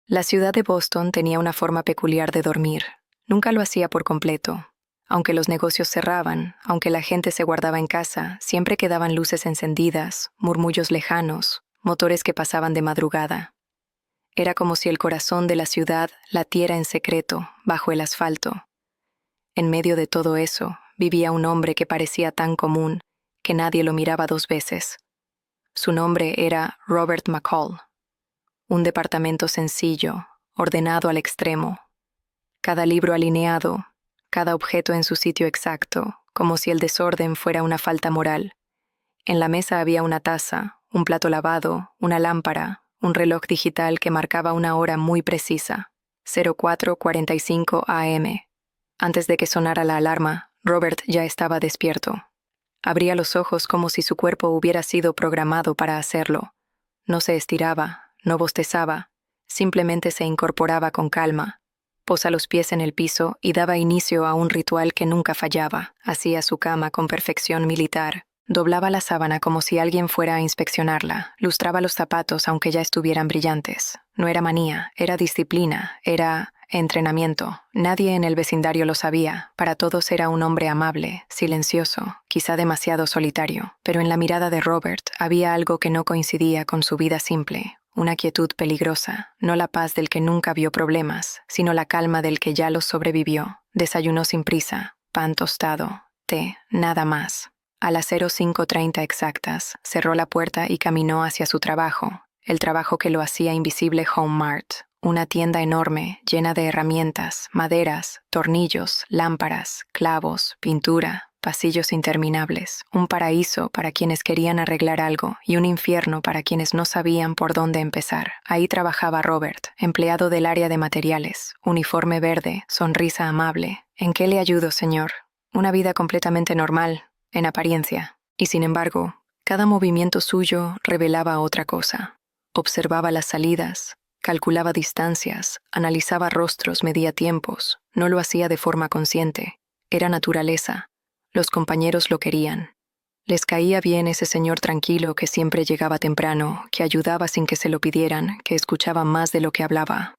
La ciudad de Boston tenía una forma peculiar de dormir. Nunca lo hacía por completo. Aunque los negocios cerraban, aunque la gente se guardaba en casa, siempre quedaban luces encendidas, murmullos lejanos, motores que pasaban de madrugada. Era como si el corazón de la ciudad latiera en secreto, bajo el asfalto. En medio de todo eso, vivía un hombre que parecía tan común que nadie lo miraba dos veces. Su nombre era Robert McCall. Un departamento sencillo, ordenado al extremo. Cada libro alineado, cada objeto en su sitio exacto, como si el desorden fuera una falta moral. En la mesa había una taza, un plato lavado, una lámpara, un reloj digital que marcaba una hora muy precisa, 04:45 AM. Antes de que sonara la alarma, Robert ya estaba despierto. Abría los ojos como si su cuerpo hubiera sido programado para hacerlo. No se estiraba, no bostezaba, simplemente se incorporaba con calma. Posa los pies en el piso y daba inicio a un ritual que nunca fallaba. Hacía su cama con perfección militar. Doblaba la sábana como si alguien fuera a inspeccionarla. Lustraba los zapatos aunque ya estuvieran brillantes. No era manía, era disciplina, era entrenamiento. Nadie en el vecindario lo sabía. Para todos era un hombre amable, silencioso, quizá demasiado solitario. Pero en la mirada de Robert había algo que no coincidía con su vida simple. Una quietud peligrosa, no la paz del que nunca vio problemas, sino la calma del que ya los sobrevivió. Desayunó sin prisa, pan tostado, té, nada más. A las 05:30 exactas, cerró la puerta y caminó hacia su trabajo, el trabajo que lo hacía invisible Home Mart, una tienda enorme, llena de herramientas, maderas, tornillos, lámparas, clavos, pintura, pasillos interminables, un paraíso para quienes querían arreglar algo y un infierno para quienes no sabían por dónde empezar. Ahí trabajaba Robert, empleado del área de materiales, uniforme verde, sonrisa amable. ¿En qué le ayudo, señor? Una vida completamente normal, en apariencia. Y sin embargo, cada movimiento suyo revelaba otra cosa. Observaba las salidas, calculaba distancias, analizaba rostros, medía tiempos. No lo hacía de forma consciente. Era naturaleza. Los compañeros lo querían. Les caía bien ese señor tranquilo que siempre llegaba temprano, que ayudaba sin que se lo pidieran, que escuchaba más de lo que hablaba.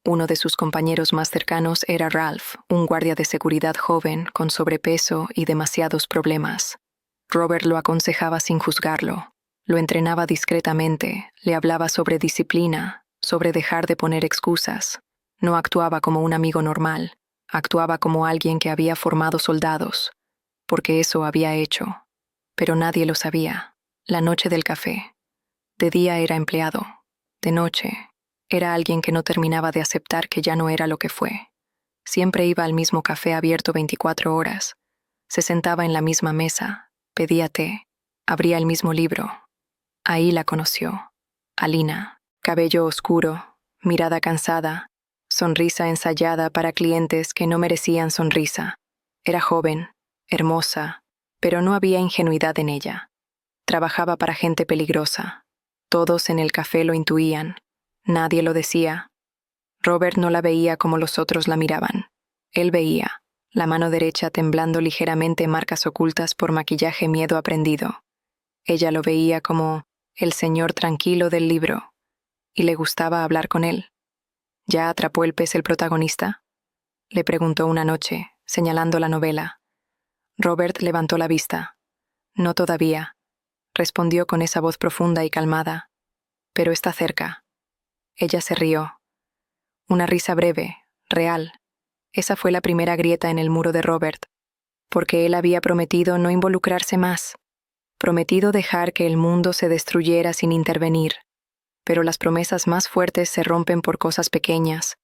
Uno de sus compañeros más cercanos era Ralph, un guardia de seguridad joven, con sobrepeso y demasiados problemas. Robert lo aconsejaba sin juzgarlo. Lo entrenaba discretamente, le hablaba sobre disciplina, sobre dejar de poner excusas. No actuaba como un amigo normal, actuaba como alguien que había formado soldados, porque eso había hecho. Pero nadie lo sabía. La noche del café. De día era empleado. De noche, era alguien que no terminaba de aceptar que ya no era lo que fue. Siempre iba al mismo café abierto 24 horas. Se sentaba en la misma mesa, pedía té, abría el mismo libro. Ahí la conoció. Alina, cabello oscuro, mirada cansada, sonrisa ensayada para clientes que no merecían sonrisa. Era joven, hermosa, pero no había ingenuidad en ella. Trabajaba para gente peligrosa. Todos en el café lo intuían. Nadie lo decía. Robert no la veía como los otros la miraban. Él veía, la mano derecha temblando ligeramente, marcas ocultas por maquillaje, miedo aprendido. Ella lo veía como el señor tranquilo del libro, y le gustaba hablar con él. ¿Ya atrapó el pez el protagonista?, le preguntó una noche, señalando la novela. Robert levantó la vista. No todavía, respondió con esa voz profunda y calmada. Pero está cerca. Ella se rió. Una risa breve, real. Esa fue la primera grieta en el muro de Robert, porque él había prometido no involucrarse más, prometido dejar que el mundo se destruyera sin intervenir. Pero las promesas más fuertes se rompen por cosas pequeñas.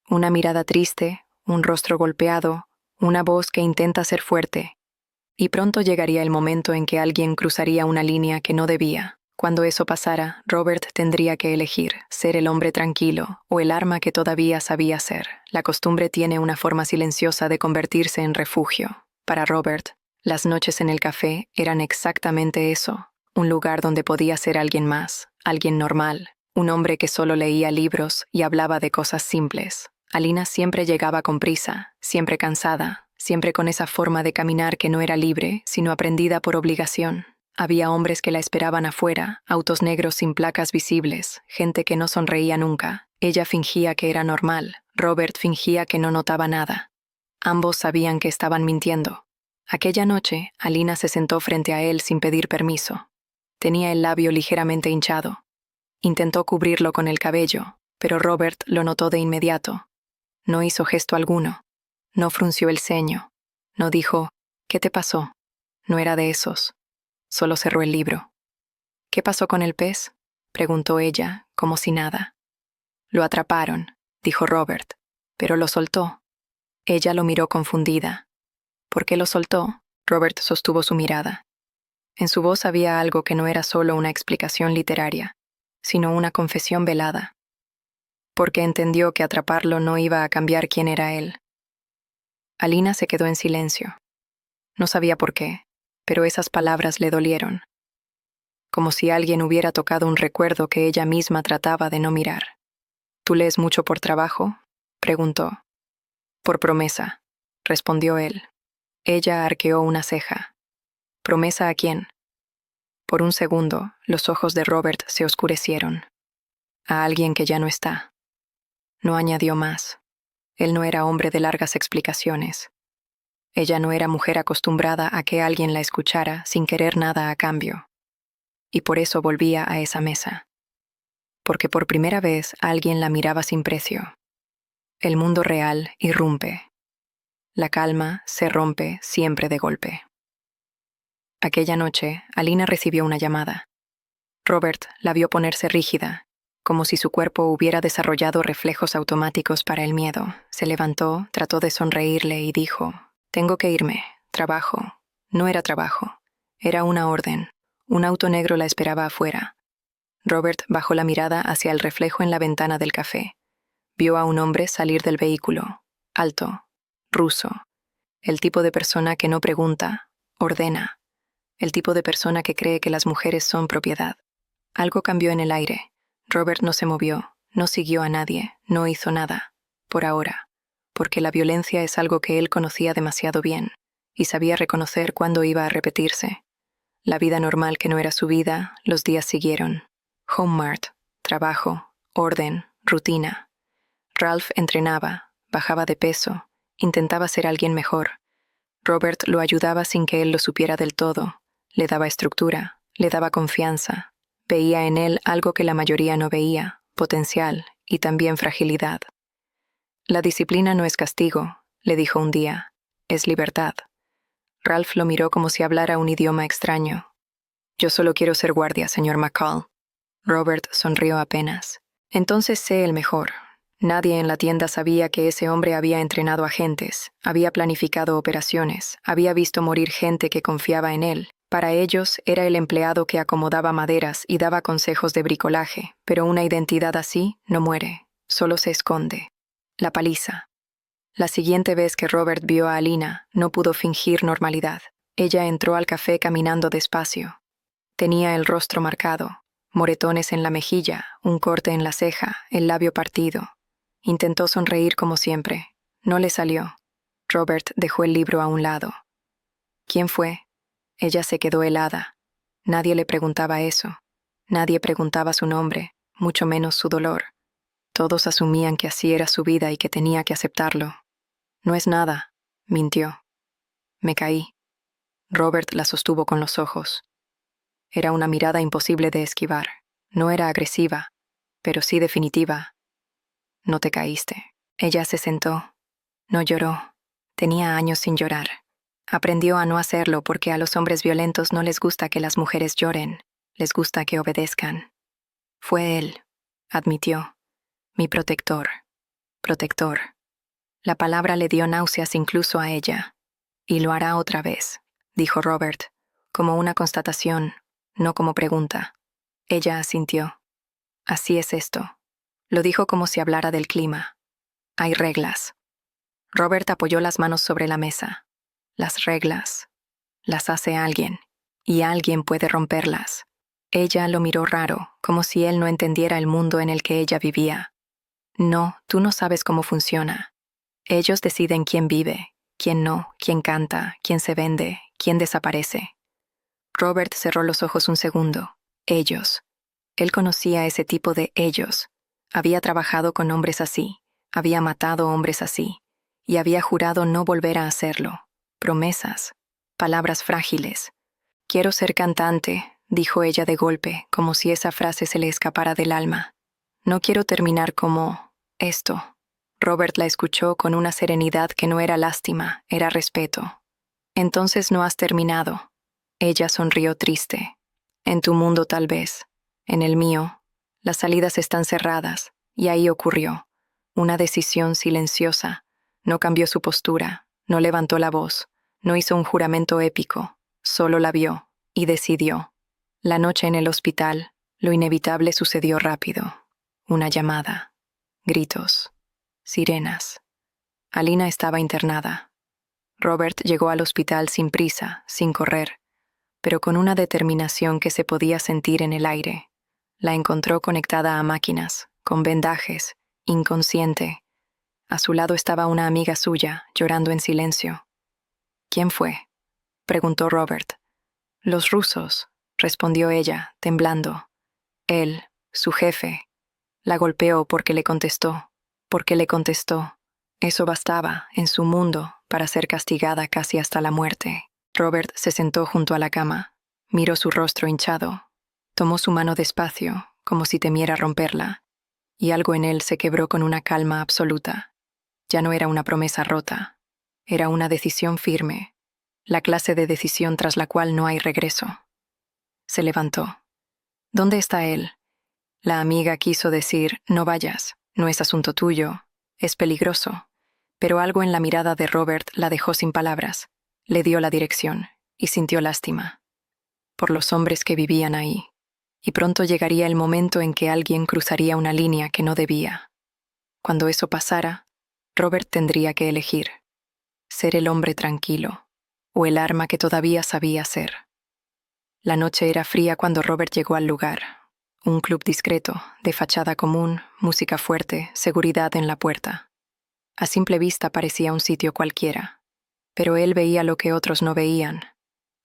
Una mirada triste, un rostro golpeado, una voz que intenta ser fuerte. Y pronto llegaría el momento en que alguien cruzaría una línea que no debía. Cuando eso pasara, Robert tendría que elegir, ser el hombre tranquilo o el arma que todavía sabía ser. La costumbre tiene una forma silenciosa de convertirse en refugio. Para Robert, las noches en el café eran exactamente eso, un lugar donde podía ser alguien más, alguien normal, un hombre que solo leía libros y hablaba de cosas simples. Alina siempre llegaba con prisa, siempre cansada, siempre con esa forma de caminar que no era libre, sino aprendida por obligación. Había hombres que la esperaban afuera, autos negros sin placas visibles, gente que no sonreía nunca. Ella fingía que era normal, Robert fingía que no notaba nada. Ambos sabían que estaban mintiendo. Aquella noche, Alina se sentó frente a él sin pedir permiso. Tenía el labio ligeramente hinchado. Intentó cubrirlo con el cabello, pero Robert lo notó de inmediato. No hizo gesto alguno. No frunció el ceño. No dijo, ¿qué te pasó? No era de esos. Solo cerró el libro. ¿Qué pasó con el pez?, preguntó ella, como si nada. Lo atraparon, dijo Robert, pero lo soltó. Ella lo miró confundida. ¿Por qué lo soltó? Robert sostuvo su mirada. En su voz había algo que no era solo una explicación literaria, sino una confesión velada. Porque entendió que atraparlo no iba a cambiar quién era él. Alina se quedó en silencio. No sabía por qué, pero esas palabras le dolieron. Como si alguien hubiera tocado un recuerdo que ella misma trataba de no mirar. ¿Tú lees mucho por trabajo?, preguntó. Por promesa, respondió él. Ella arqueó una ceja. ¿Promesa a quién? Por un segundo, los ojos de Robert se oscurecieron. A alguien que ya no está. No añadió más. Él no era hombre de largas explicaciones. Ella no era mujer acostumbrada a que alguien la escuchara sin querer nada a cambio. Y por eso volvía a esa mesa. Porque por primera vez alguien la miraba sin precio. El mundo real irrumpe. La calma se rompe siempre de golpe. Aquella noche, Alina recibió una llamada. Robert la vio ponerse rígida, como si su cuerpo hubiera desarrollado reflejos automáticos para el miedo. Se levantó, trató de sonreírle y dijo, «Tengo que irme. Trabajo». No era trabajo. Era una orden. Un auto negro la esperaba afuera. Robert bajó la mirada hacia el reflejo en la ventana del café. Vio a un hombre salir del vehículo. Alto. Ruso. El tipo de persona que no pregunta, ordena. El tipo de persona que cree que las mujeres son propiedad. Algo cambió en el aire. Robert no se movió, no siguió a nadie, no hizo nada. Por ahora. Porque la violencia es algo que él conocía demasiado bien, y sabía reconocer cuándo iba a repetirse. La vida normal que no era su vida, los días siguieron. Home Mart, trabajo, orden, rutina. Ralph entrenaba, bajaba de peso, intentaba ser alguien mejor. Robert lo ayudaba sin que él lo supiera del todo. Le daba estructura, le daba confianza. Veía en él algo que la mayoría no veía, potencial y también fragilidad. La disciplina no es castigo, le dijo un día, es libertad. Ralph lo miró como si hablara un idioma extraño. Yo solo quiero ser guardia, señor McCall. Robert sonrió apenas. Entonces sé el mejor. Nadie en la tienda sabía que ese hombre había entrenado agentes, había planificado operaciones, había visto morir gente que confiaba en él. Para ellos era el empleado que acomodaba maderas y daba consejos de bricolaje, pero una identidad así no muere, solo se esconde. La paliza. La siguiente vez que Robert vio a Alina, no pudo fingir normalidad. Ella entró al café caminando despacio. Tenía el rostro marcado, moretones en la mejilla, un corte en la ceja, el labio partido. Intentó sonreír como siempre. No le salió. Robert dejó el libro a un lado. ¿Quién fue? Ella se quedó helada. Nadie le preguntaba eso. Nadie preguntaba su nombre, mucho menos su dolor. Todos asumían que así era su vida y que tenía que aceptarlo. No es nada, mintió. Me caí. Robert la sostuvo con los ojos. Era una mirada imposible de esquivar. No era agresiva, pero sí definitiva. No te caíste. Ella se sentó. No lloró. Tenía años sin llorar. Aprendió a no hacerlo porque a los hombres violentos no les gusta que las mujeres lloren. Les gusta que obedezcan. Fue él, admitió. Mi protector. Protector. La palabra le dio náuseas incluso a ella. Y lo hará otra vez, dijo Robert, como una constatación, no como pregunta. Ella asintió. Así es esto. Lo dijo como si hablara del clima. Hay reglas. Robert apoyó las manos sobre la mesa. Las reglas. Las hace alguien. Y alguien puede romperlas. Ella lo miró raro, como si él no entendiera el mundo en el que ella vivía. No, tú no sabes cómo funciona. Ellos deciden quién vive, quién no, quién canta, quién se vende, quién desaparece. Robert cerró los ojos un segundo. Ellos. Él conocía ese tipo de ellos. Había trabajado con hombres así, había matado hombres así, y había jurado no volver a hacerlo. Promesas, palabras frágiles. «Quiero ser cantante», dijo ella de golpe, como si esa frase se le escapara del alma. «No quiero terminar como esto». Robert la escuchó con una serenidad que no era lástima, era respeto. «Entonces no has terminado». Ella sonrió triste. «En tu mundo tal vez. En el mío, las salidas están cerradas». Y ahí ocurrió. Una decisión silenciosa. No cambió su postura, no levantó la voz, no hizo un juramento épico. Solo la vio y decidió. La noche en el hospital, lo inevitable sucedió rápido. Una llamada. Gritos. Sirenas. Alina estaba internada. Robert llegó al hospital sin prisa, sin correr, pero con una determinación que se podía sentir en el aire. La encontró conectada a máquinas, con vendajes, inconsciente. A su lado estaba una amiga suya, llorando en silencio. «¿Quién fue?», preguntó Robert. «Los rusos», respondió ella, temblando. «Él, su jefe, la golpeó porque le contestó. Porque le contestó. Eso bastaba, en su mundo, para ser castigada casi hasta la muerte». Robert se sentó junto a la cama. Miró su rostro hinchado. Tomó su mano despacio, como si temiera romperla, y algo en él se quebró con una calma absoluta. Ya no era una promesa rota. Era una decisión firme, la clase de decisión tras la cual no hay regreso. Se levantó. «¿Dónde está él?». La amiga quiso decir: «No vayas, no es asunto tuyo, es peligroso». Pero algo en la mirada de Robert la dejó sin palabras. Le dio la dirección y sintió lástima por los hombres que vivían ahí. Y pronto llegaría el momento en que alguien cruzaría una línea que no debía. Cuando eso pasara, Robert tendría que elegir: ser el hombre tranquilo o el arma que todavía sabía ser. La noche era fría cuando Robert llegó al lugar. Un club discreto, de fachada común, música fuerte, seguridad en la puerta. A simple vista parecía un sitio cualquiera, pero él veía lo que otros no veían: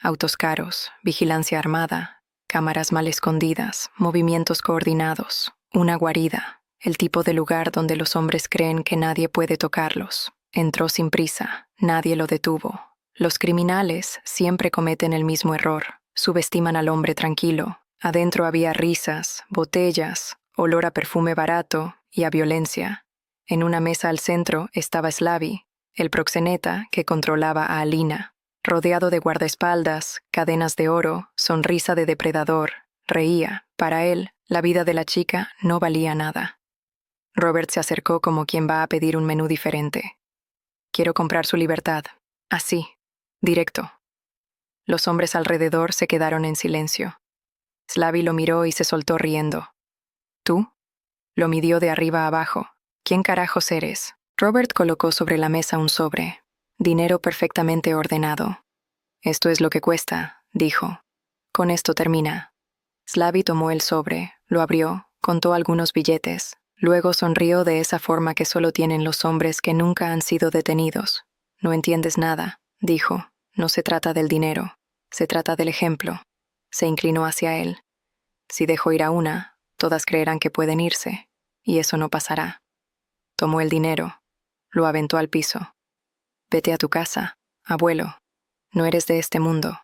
autos caros, vigilancia armada, cámaras mal escondidas, movimientos coordinados, una guarida, el tipo de lugar donde los hombres creen que nadie puede tocarlos. Entró sin prisa, nadie lo detuvo. Los criminales siempre cometen el mismo error, subestiman al hombre tranquilo. Adentro había risas, botellas, olor a perfume barato y a violencia. En una mesa al centro estaba Slavi, el proxeneta que controlaba a Alina. Rodeado de guardaespaldas, cadenas de oro, sonrisa de depredador, reía. Para él, la vida de la chica no valía nada. Robert se acercó como quien va a pedir un menú diferente. «Quiero comprar su libertad». Así, directo. Los hombres alrededor se quedaron en silencio. Slavi lo miró y se soltó riendo. «¿Tú?». Lo midió de arriba a abajo. «¿Quién carajos eres?». Robert colocó sobre la mesa un sobre. Dinero perfectamente ordenado. «Esto es lo que cuesta», dijo. «Con esto termina». Slavi tomó el sobre, lo abrió, contó algunos billetes, luego sonrió de esa forma que solo tienen los hombres que nunca han sido detenidos. «No entiendes nada», dijo. «No se trata del dinero, se trata del ejemplo». Se inclinó hacia él. «Si dejo ir a una, todas creerán que pueden irse, y eso no pasará». Tomó el dinero, lo aventó al piso. «Vete a tu casa, abuelo. No eres de este mundo».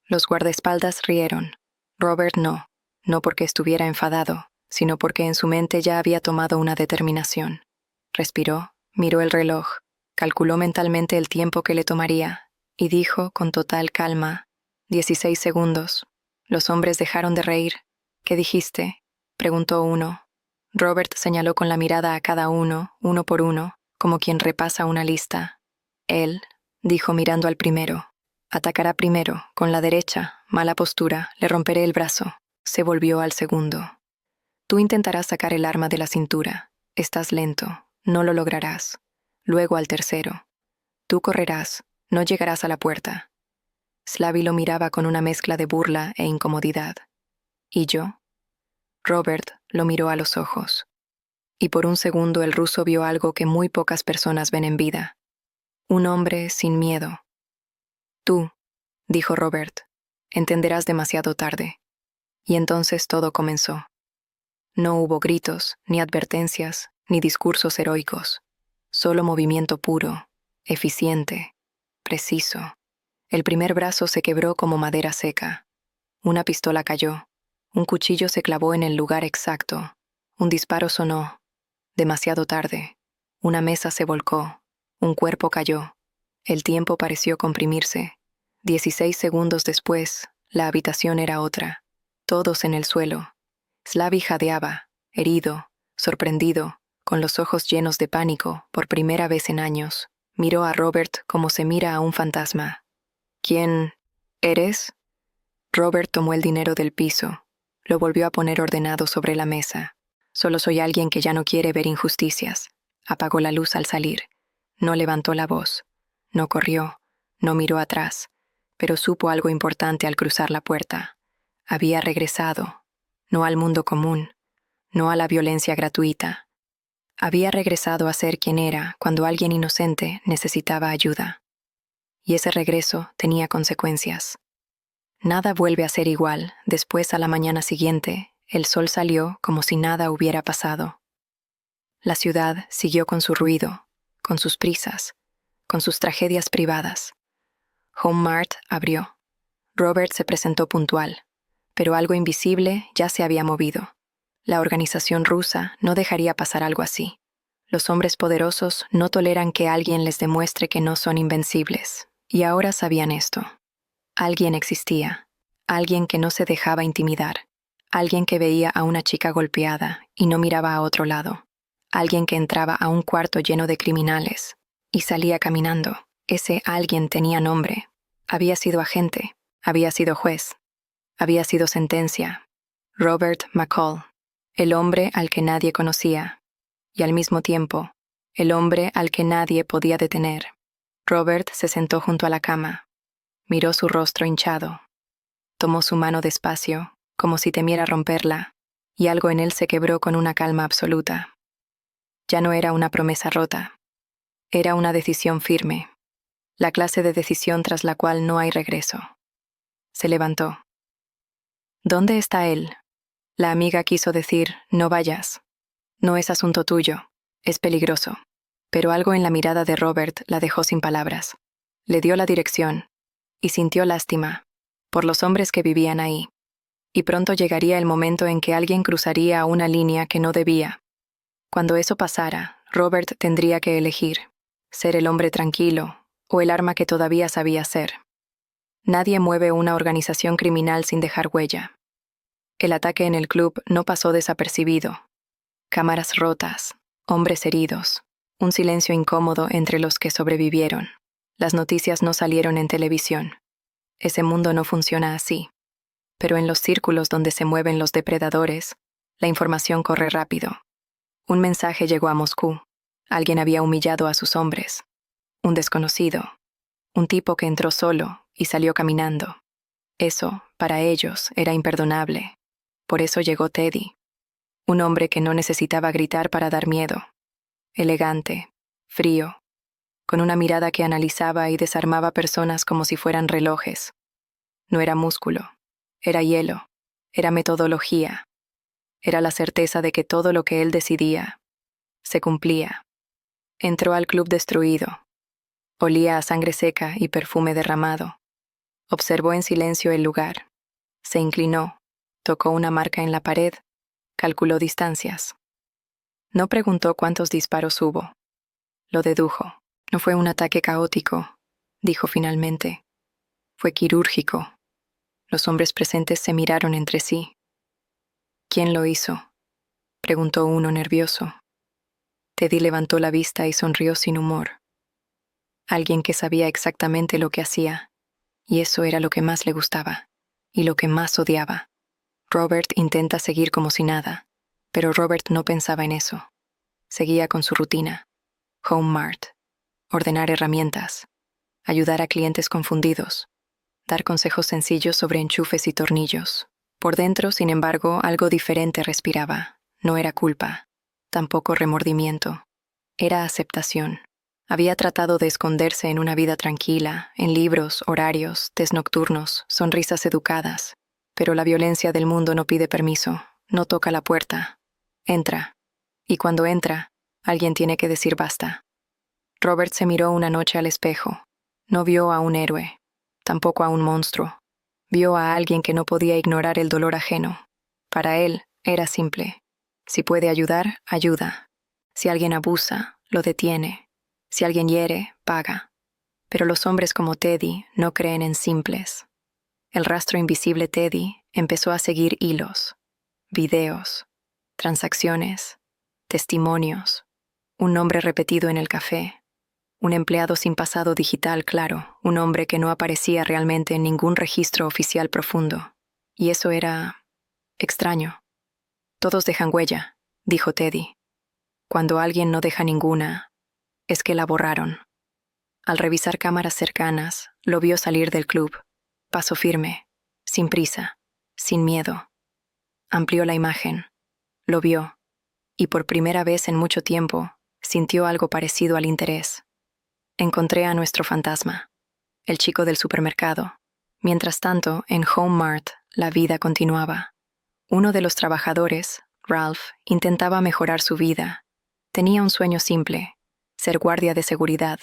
Los guardaespaldas rieron. Robert no, no porque estuviera enfadado, sino porque en su mente ya había tomado una determinación. Respiró, miró el reloj, calculó mentalmente el tiempo que le tomaría, y dijo con total calma: 16 segundos. Los hombres dejaron de reír. «¿Qué dijiste?», preguntó uno. Robert señaló con la mirada a cada uno, uno por uno, como quien repasa una lista. «Él», dijo mirando al primero. «Atacará primero, con la derecha, mala postura, le romperé el brazo». Se volvió al segundo. «Tú intentarás sacar el arma de la cintura. Estás lento, no lo lograrás». Luego al tercero. «Tú correrás, no llegarás a la puerta». Slavi lo miraba con una mezcla de burla e incomodidad. «¿Y yo?». Robert lo miró a los ojos. Y por un segundo el ruso vio algo que muy pocas personas ven en vida. Un hombre sin miedo. «Tú», dijo Robert, «entenderás demasiado tarde». Y entonces todo comenzó. No hubo gritos, ni advertencias, ni discursos heroicos. Solo movimiento puro, eficiente, preciso. El primer brazo se quebró como madera seca. Una pistola cayó. Un cuchillo se clavó en el lugar exacto. Un disparo sonó. Demasiado tarde. Una mesa se volcó. Un cuerpo cayó. El tiempo pareció comprimirse. 16 segundos después, la habitación era otra. Todos en el suelo. Slavi jadeaba, herido, sorprendido, con los ojos llenos de pánico por primera vez en años. Miró a Robert como se mira a un fantasma. ¿Quién eres? Robert tomó el dinero del piso. Lo volvió a poner ordenado sobre la mesa. Solo soy alguien que ya no quiere ver injusticias. Apagó la luz al salir. No levantó la voz. No corrió. No miró atrás. Pero supo algo importante al cruzar la puerta. Había regresado. No al mundo común. No a la violencia gratuita. Había regresado a ser quien era cuando alguien inocente necesitaba ayuda. Y ese regreso tenía consecuencias. Nada vuelve a ser igual. Después, a la mañana siguiente, el sol salió como si nada hubiera pasado. La ciudad siguió con su ruido, con sus prisas, con sus tragedias privadas. Home Mart abrió. Robert se presentó puntual, pero algo invisible ya se había movido. La organización rusa no dejaría pasar algo así. Los hombres poderosos no toleran que alguien les demuestre que no son invencibles, y ahora sabían esto. Alguien existía, alguien que no se dejaba intimidar, alguien que veía a una chica golpeada y no miraba a otro lado, alguien que entraba a un cuarto lleno de criminales y salía caminando. Ese alguien tenía nombre, había sido agente, había sido juez, había sido sentencia. Robert McCall, el hombre al que nadie conocía, y al mismo tiempo, el hombre al que nadie podía detener. Robert se sentó junto a la cama. Miró su rostro hinchado. Tomó su mano despacio, como si temiera romperla, y algo en él se quebró con una calma absoluta. Ya no era una promesa rota. Era una decisión firme. La clase de decisión tras la cual no hay regreso. Se levantó. ¿Dónde está él? La amiga quiso decir, no vayas. No es asunto tuyo. Es peligroso. Pero algo en la mirada de Robert la dejó sin palabras. Le dio la dirección. Y sintió lástima por los hombres que vivían ahí. Y pronto llegaría el momento en que alguien cruzaría una línea que no debía. Cuando eso pasara, Robert tendría que elegir, ser el hombre tranquilo o el arma que todavía sabía ser. Nadie mueve una organización criminal sin dejar huella. El ataque en el club no pasó desapercibido. Cámaras rotas, hombres heridos, un silencio incómodo entre los que sobrevivieron. Las noticias no salieron en televisión. Ese mundo no funciona así. Pero en los círculos donde se mueven los depredadores, la información corre rápido. Un mensaje llegó a Moscú. Alguien había humillado a sus hombres. Un desconocido. Un tipo que entró solo y salió caminando. Eso, para ellos, era imperdonable. Por eso llegó Teddy. Un hombre que no necesitaba gritar para dar miedo. Elegante, frío, con una mirada que analizaba y desarmaba personas como si fueran relojes. No era músculo, era hielo, era metodología, era la certeza de que todo lo que él decidía se cumplía. Entró al club destruido. Olía a sangre seca y perfume derramado. Observó en silencio el lugar. Se inclinó, tocó una marca en la pared, calculó distancias. No preguntó cuántos disparos hubo. Lo dedujo. No fue un ataque caótico, dijo finalmente. Fue quirúrgico. Los hombres presentes se miraron entre sí. ¿Quién lo hizo?, preguntó uno nervioso. Teddy levantó la vista y sonrió sin humor. Alguien que sabía exactamente lo que hacía, y eso era lo que más le gustaba, y lo que más odiaba. Robert intenta seguir como si nada, pero Robert no pensaba en eso. Seguía con su rutina. Home Mart. Ordenar herramientas. Ayudar a clientes confundidos. Dar consejos sencillos sobre enchufes y tornillos. Por dentro, sin embargo, algo diferente respiraba. No era culpa, tampoco remordimiento. Era aceptación. Había tratado de esconderse en una vida tranquila, en libros, horarios, test nocturnos, sonrisas educadas. Pero la violencia del mundo no pide permiso, no toca la puerta, Entra. Y cuando entra, alguien tiene que decir basta. Robert se miró una noche al espejo. No vio a un héroe, tampoco a un monstruo. Vio a alguien que no podía ignorar el dolor ajeno. Para él, era simple. Si puede ayudar, ayuda. Si alguien abusa, lo detiene. Si alguien hiere, paga. Pero los hombres como Teddy no creen en simples. El rastro invisible Teddy empezó a seguir hilos, videos, transacciones, testimonios, un nombre repetido en el café, un empleado sin pasado digital claro, un hombre que no aparecía realmente en ningún registro oficial profundo. Y eso era extraño. Todos dejan huella, dijo Teddy. Cuando alguien no deja ninguna, es que la borraron. Al revisar cámaras cercanas, lo vio salir del club. Paso firme, sin prisa, sin miedo. Amplió la imagen. Lo vio, y por primera vez en mucho tiempo, sintió algo parecido al interés. Encontré a nuestro fantasma, el chico del supermercado. Mientras tanto, en Home Mart, la vida continuaba. Uno de los trabajadores, Ralph, intentaba mejorar su vida. Tenía un sueño simple, ser guardia de seguridad.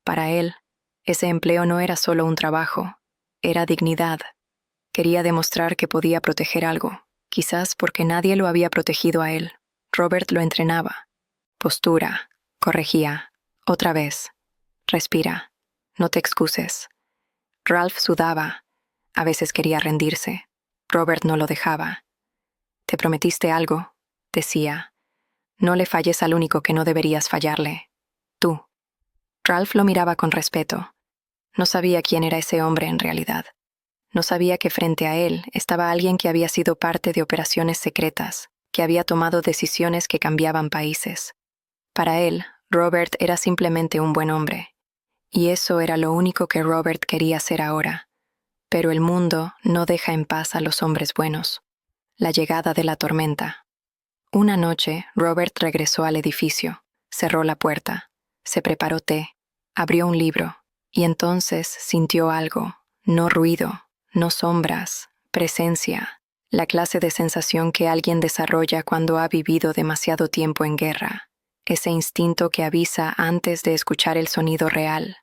Para él, ese empleo no era solo un trabajo, era dignidad. Quería demostrar que podía proteger algo, quizás porque nadie lo había protegido a él. Robert lo entrenaba. Postura, corregía, otra vez. Respira, no te excuses. Ralph sudaba. A veces quería rendirse. Robert no lo dejaba. Te prometiste algo, decía. No le falles al único que no deberías fallarle. Tú. Ralph lo miraba con respeto. No sabía quién era ese hombre en realidad. No sabía que frente a él estaba alguien que había sido parte de operaciones secretas, que había tomado decisiones que cambiaban países. Para él, Robert era simplemente un buen hombre. Y eso era lo único que Robert quería hacer ahora. Pero el mundo no deja en paz a los hombres buenos. La llegada de la tormenta. Una noche, Robert regresó al edificio, cerró la puerta, se preparó té, abrió un libro, y entonces sintió algo, no ruido, no sombras, presencia, la clase de sensación que alguien desarrolla cuando ha vivido demasiado tiempo en guerra, ese instinto que avisa antes de escuchar el sonido real.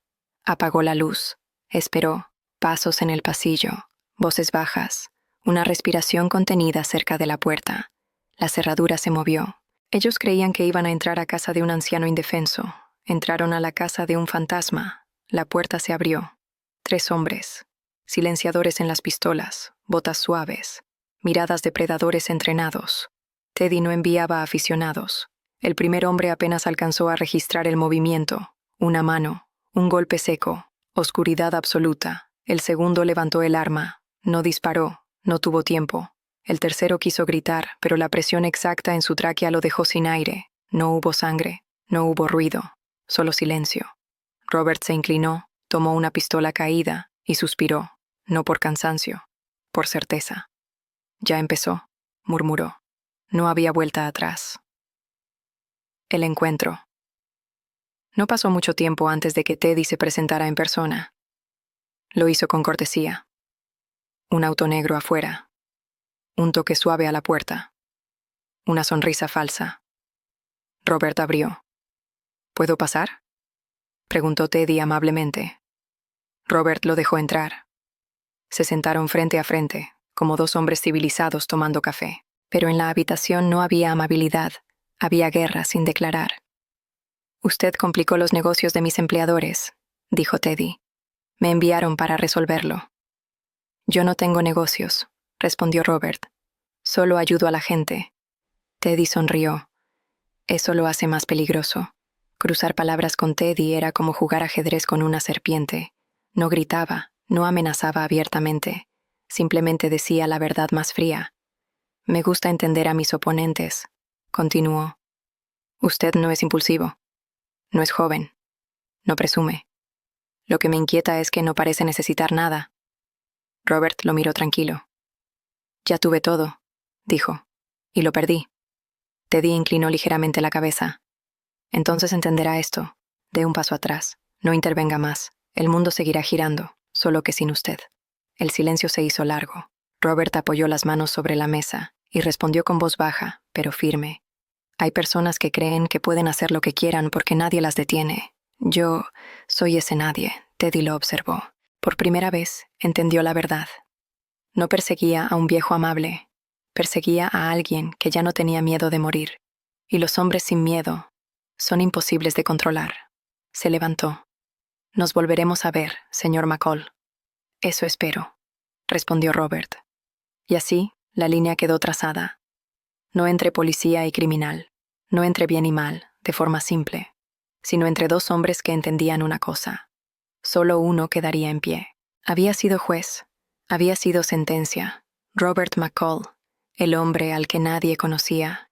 Apagó la luz, esperó, pasos en el pasillo, voces bajas, una respiración contenida cerca de la puerta. La cerradura se movió. Ellos creían que iban a entrar a casa de un anciano indefenso. Entraron a la casa de un fantasma. La puerta se abrió. 3 hombres, silenciadores en las pistolas, botas suaves, miradas de predadores entrenados. Teddy no enviaba aficionados. El primer hombre apenas alcanzó a registrar el movimiento. Una mano, un golpe seco, oscuridad absoluta. El segundo levantó el arma. No disparó, no tuvo tiempo. El tercero quiso gritar, pero la presión exacta en su tráquea lo dejó sin aire. No hubo sangre, no hubo ruido, solo silencio. Robert se inclinó, tomó una pistola caída y suspiró, no por cansancio, por certeza. Ya empezó, murmuró. No había vuelta atrás. El encuentro. No pasó mucho tiempo antes de que Teddy se presentara en persona. Lo hizo con cortesía. Un auto negro afuera. Un toque suave a la puerta. Una sonrisa falsa. Robert abrió. ¿Puedo pasar?, preguntó Teddy amablemente. Robert lo dejó entrar. Se sentaron frente a frente, como 2 hombres civilizados tomando café. Pero en la habitación no había amabilidad, había guerra sin declarar. Usted complicó los negocios de mis empleadores, dijo Teddy. Me enviaron para resolverlo. Yo no tengo negocios, respondió Robert. Solo ayudo a la gente. Teddy sonrió. Eso lo hace más peligroso. Cruzar palabras con Teddy era como jugar ajedrez con una serpiente. No gritaba, no amenazaba abiertamente. Simplemente decía la verdad más fría. Me gusta entender a mis oponentes, continuó. Usted no es impulsivo. No es joven. No presume. Lo que me inquieta es que no parece necesitar nada. Robert lo miró tranquilo. Ya tuve todo, dijo, y lo perdí. Teddy inclinó ligeramente la cabeza. Entonces entenderá esto. Dé un paso atrás. No intervenga más. El mundo seguirá girando, solo que sin usted. El silencio se hizo largo. Robert apoyó las manos sobre la mesa y respondió con voz baja, pero firme. Hay personas que creen que pueden hacer lo que quieran porque nadie las detiene. Yo soy ese nadie, Teddy lo observó. Por primera vez, entendió la verdad. No perseguía a un viejo amable, perseguía a alguien que ya no tenía miedo de morir. Y los hombres sin miedo son imposibles de controlar. Se levantó. Nos volveremos a ver, señor McCall. Eso espero, respondió Robert. Y así, la línea quedó trazada. No entre policía y criminal, no entre bien y mal, de forma simple, sino entre dos hombres que entendían una cosa. Solo uno quedaría en pie. Había sido juez, había sido sentencia, Robert McCall, el hombre al que nadie conocía,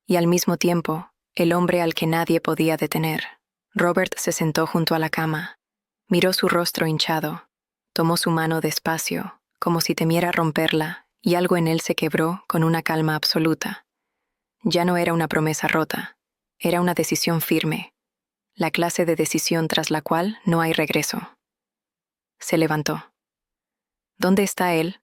y al mismo tiempo, el hombre al que nadie podía detener. Robert se sentó junto a la cama, miró su rostro hinchado, tomó su mano despacio, como si temiera romperla, y algo en él se quebró con una calma absoluta. Ya no era una promesa rota, era una decisión firme, la clase de decisión tras la cual no hay regreso. Se levantó. ¿Dónde está él?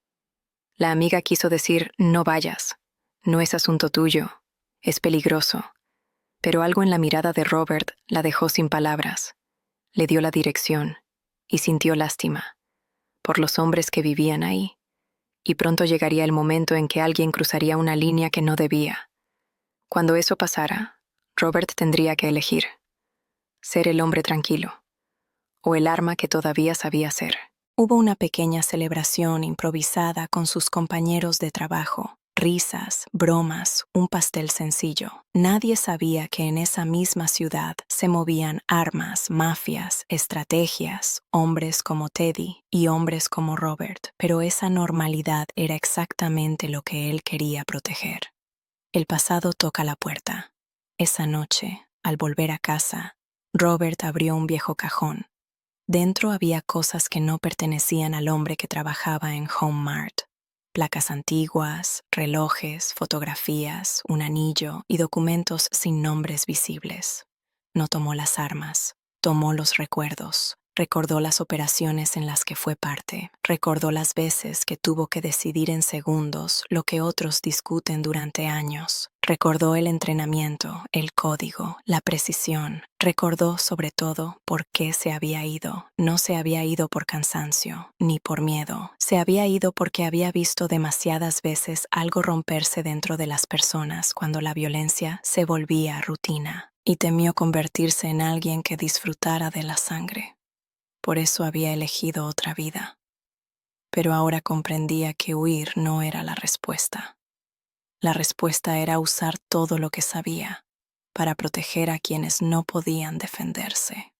La amiga quiso decir, no vayas, no es asunto tuyo, es peligroso. Pero algo en la mirada de Robert la dejó sin palabras. Le dio la dirección y sintió lástima por los hombres que vivían ahí. Y pronto llegaría el momento en que alguien cruzaría una línea que no debía. Cuando eso pasara, Robert tendría que elegir: ser el hombre tranquilo o el arma que todavía sabía ser. Hubo una pequeña celebración improvisada con sus compañeros de trabajo. Risas, bromas, un pastel sencillo. Nadie sabía que en esa misma ciudad se movían armas, mafias, estrategias, hombres como Teddy y hombres como Robert, pero esa normalidad era exactamente lo que él quería proteger. El pasado toca la puerta. Esa noche, al volver a casa, Robert abrió un viejo cajón. Dentro había cosas que no pertenecían al hombre que trabajaba en Home Mart. Placas antiguas, relojes, fotografías, un anillo y documentos sin nombres visibles. No tomó las armas, tomó los recuerdos. Recordó las operaciones en las que fue parte. Recordó las veces que tuvo que decidir en segundos lo que otros discuten durante años. Recordó el entrenamiento, el código, la precisión. Recordó, sobre todo, por qué se había ido. No se había ido por cansancio, ni por miedo. Se había ido porque había visto demasiadas veces algo romperse dentro de las personas cuando la violencia se volvía rutina, y temió convertirse en alguien que disfrutara de la sangre. Por eso había elegido otra vida. Pero ahora comprendía que huir no era la respuesta. La respuesta era usar todo lo que sabía para proteger a quienes no podían defenderse.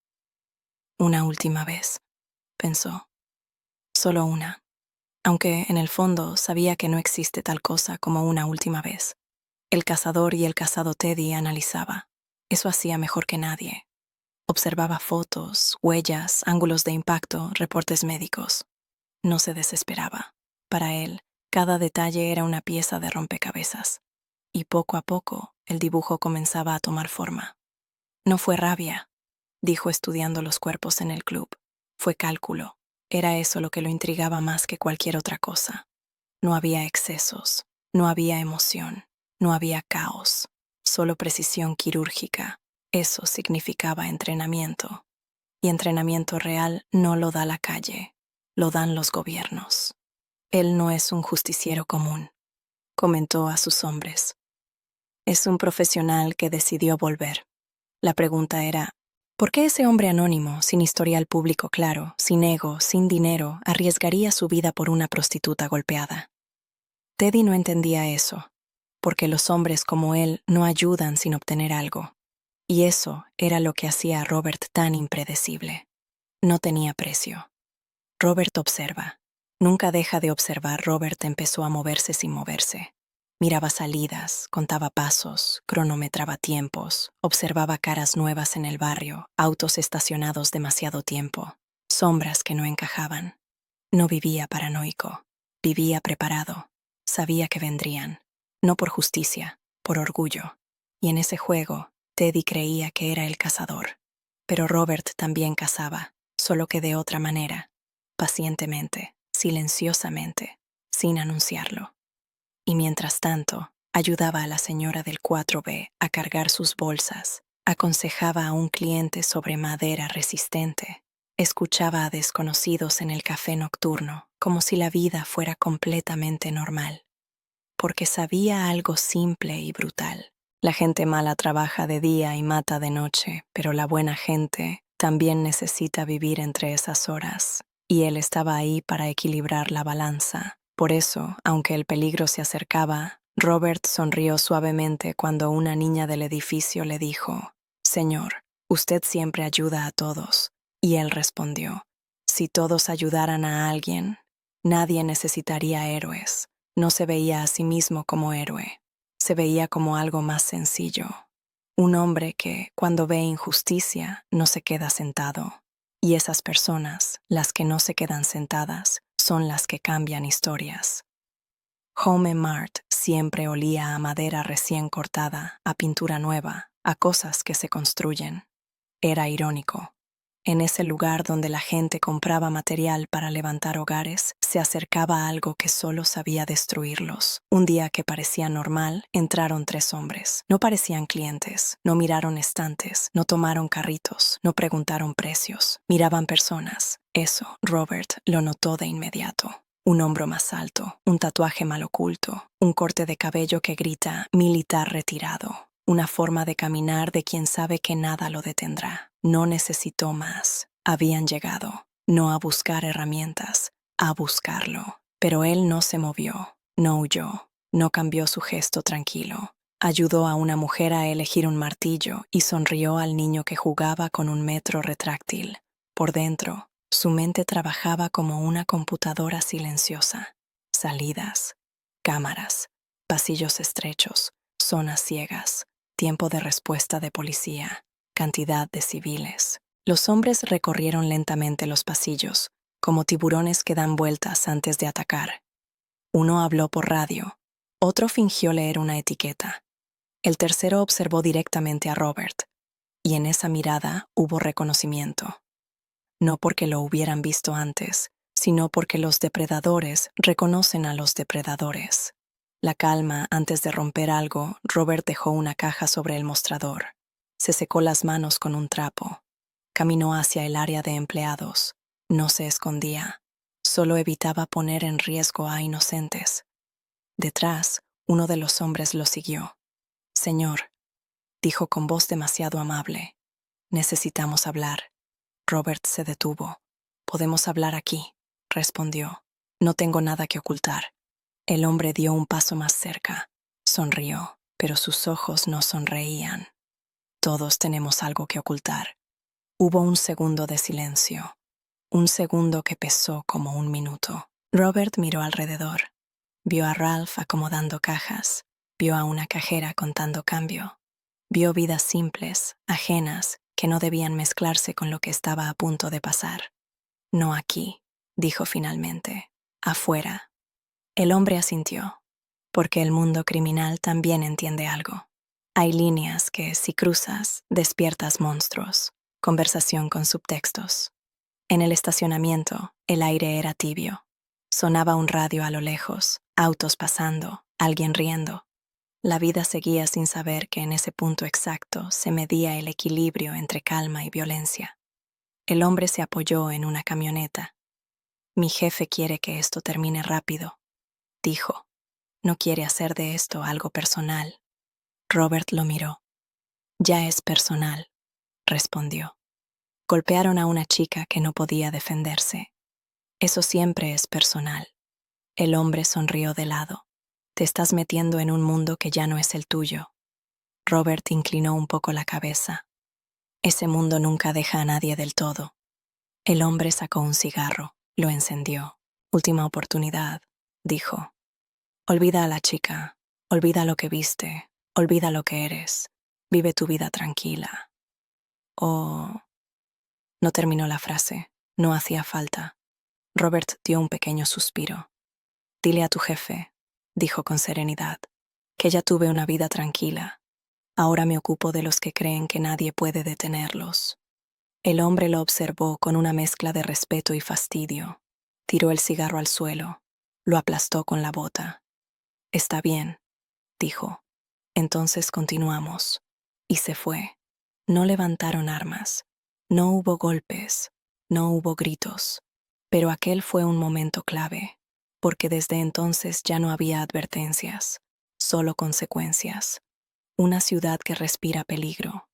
Una última vez, pensó. Solo una. Aunque en el fondo sabía que no existe tal cosa como una última vez. El cazador y el cazado Teddy analizaba. Eso hacía mejor que nadie. Observaba fotos, huellas, ángulos de impacto, reportes médicos. No se desesperaba. Para él, cada detalle era una pieza de rompecabezas. Y poco a poco, el dibujo comenzaba a tomar forma. No fue rabia, dijo estudiando los cuerpos en el club. Fue cálculo. Era eso lo que lo intrigaba más que cualquier otra cosa. No había excesos, no había emoción, no había caos, solo precisión quirúrgica. Eso significaba entrenamiento. Y entrenamiento real no lo da la calle, lo dan los gobiernos. Él no es un justiciero común, comentó a sus hombres. Es un profesional que decidió volver. La pregunta era, ¿por qué ese hombre anónimo, sin historial público claro, sin ego, sin dinero, arriesgaría su vida por una prostituta golpeada? Teddy no entendía eso, porque los hombres como él no ayudan sin obtener algo. Y eso era lo que hacía a Robert tan impredecible. No tenía precio. Robert observa. Nunca deja de observar. Robert empezó a moverse sin moverse. Miraba salidas, contaba pasos, cronometraba tiempos, observaba caras nuevas en el barrio, autos estacionados demasiado tiempo, sombras que no encajaban. No vivía paranoico, vivía preparado. Sabía que vendrían, no por justicia, por orgullo. Y en ese juego, Teddy creía que era el cazador. Pero Robert también cazaba, solo que de otra manera, pacientemente, silenciosamente, sin anunciarlo. Y mientras tanto, Ayudaba a la señora del 4B a cargar sus bolsas, aconsejaba a un cliente sobre madera resistente, escuchaba a desconocidos en el café nocturno, como si la vida fuera completamente normal, porque sabía algo simple y brutal. La gente mala trabaja de día y mata de noche, pero la buena gente también necesita vivir entre esas horas, y él estaba ahí para equilibrar la balanza. Por eso, aunque el peligro se acercaba, Robert sonrió suavemente cuando una niña del edificio le dijo: «Señor, usted siempre ayuda a todos». Y él respondió: «Si todos ayudaran a alguien, nadie necesitaría héroes». No se veía a sí mismo como héroe, se veía como algo más sencillo. Un hombre que, cuando ve injusticia, no se queda sentado. Y esas personas, las que no se quedan sentadas, son las que cambian historias. Home Mart siempre olía a madera recién cortada, a pintura nueva, a cosas que se construyen. Era irónico. En ese lugar donde la gente compraba material para levantar hogares, se acercaba algo que solo sabía destruirlos. Un día que parecía normal, entraron 3 hombres. No parecían clientes, no miraron estantes, no tomaron carritos, no preguntaron precios. Miraban personas. Eso, Robert lo notó de inmediato. Un hombro más alto, un tatuaje mal oculto, un corte de cabello que grita «militar retirado». Una forma de caminar de quien sabe que nada lo detendrá. No necesitó más. Habían llegado, no a buscar herramientas, a buscarlo. Pero él no se movió, no huyó, no cambió su gesto tranquilo. Ayudó a una mujer a elegir un martillo y sonrió al niño que jugaba con un metro retráctil. Por dentro, su mente trabajaba como una computadora silenciosa. Salidas, cámaras, pasillos estrechos, zonas ciegas, tiempo de respuesta de policía, cantidad de civiles. Los hombres recorrieron lentamente los pasillos, como tiburones que dan vueltas antes de atacar. Uno habló por radio, otro fingió leer una etiqueta. El tercero observó directamente a Robert, y en esa mirada hubo reconocimiento. No porque lo hubieran visto antes, sino porque los depredadores reconocen a los depredadores. La calma antes de romper algo, Robert dejó una caja sobre el mostrador. Se secó las manos con un trapo. Caminó hacia el área de empleados. No se escondía. Solo evitaba poner en riesgo a inocentes. Detrás, uno de los hombres lo siguió. «Señor», dijo con voz demasiado amable, «necesitamos hablar». Robert se detuvo. «Podemos hablar aquí», respondió. «No tengo nada que ocultar». El hombre dio un paso más cerca. Sonrió, pero sus ojos no sonreían. «Todos tenemos algo que ocultar». Hubo un segundo de silencio. Un segundo que pesó como un minuto. Robert miró alrededor. Vio a Ralph acomodando cajas. Vio a una cajera contando cambio. Vio vidas simples, ajenas, que no debían mezclarse con lo que estaba a punto de pasar. «No aquí», dijo finalmente. «Afuera». El hombre asintió, porque el mundo criminal también entiende algo. Hay líneas que, si cruzas, despiertas monstruos. Conversación con subtextos. En el estacionamiento, el aire era tibio. Sonaba un radio a lo lejos, autos pasando, alguien riendo. La vida seguía sin saber que en ese punto exacto se medía el equilibrio entre calma y violencia. El hombre se apoyó en una camioneta. «Mi jefe quiere que esto termine rápido», dijo. «No quiere hacer de esto algo personal». Robert lo miró. «Ya es personal», respondió. «Golpearon a una chica que no podía defenderse. Eso siempre es personal». El hombre sonrió de lado. «Te estás metiendo en un mundo que ya no es el tuyo». Robert inclinó un poco la cabeza. «Ese mundo nunca deja a nadie del todo». El hombre sacó un cigarro, lo encendió. «Última oportunidad», dijo. «Olvida a la chica, olvida lo que viste, olvida lo que eres. Vive tu vida tranquila». «Oh...» No terminó la frase. No hacía falta. Robert dio un pequeño suspiro. «Dile a tu jefe», dijo con serenidad, «que ya tuve una vida tranquila. Ahora me ocupo de los que creen que nadie puede detenerlos». El hombre lo observó con una mezcla de respeto y fastidio. Tiró el cigarro al suelo. Lo aplastó con la bota. «Está bien», dijo. Entonces continuamos. Y se fue. No levantaron armas. No hubo golpes. No hubo gritos. Pero aquel fue un momento clave, porque desde entonces ya no había advertencias, solo consecuencias. Una ciudad que respira peligro.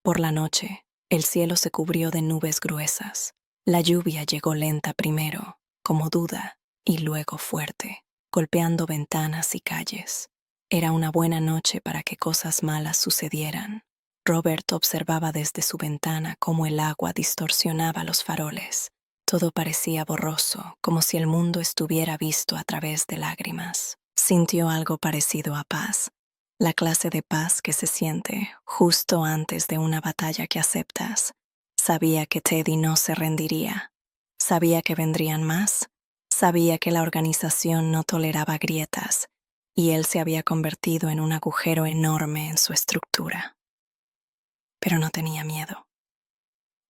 Por la noche, el cielo se cubrió de nubes gruesas. La lluvia llegó lenta primero, como duda, y luego fuerte, golpeando ventanas y calles. Era una buena noche para que cosas malas sucedieran. Robert observaba desde su ventana cómo el agua distorsionaba los faroles. Todo parecía borroso, como si el mundo estuviera visto a través de lágrimas. Sintió algo parecido a paz, la clase de paz que se siente justo antes de una batalla que aceptas. Sabía que Teddy no se rendiría. Sabía que vendrían más. Sabía que la organización no toleraba grietas, y él se había convertido en un agujero enorme en su estructura. Pero no tenía miedo,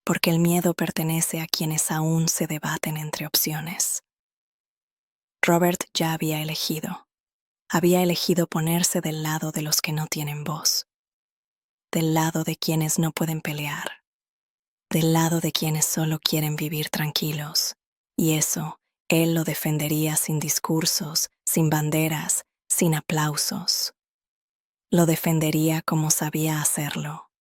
porque el miedo pertenece a quienes aún se debaten entre opciones. Robert ya había elegido. Había elegido ponerse del lado de los que no tienen voz, del lado de quienes no pueden pelear, del lado de quienes solo quieren vivir tranquilos. Y eso, él lo defendería sin discursos, sin banderas, sin aplausos. Lo defendería como sabía hacerlo,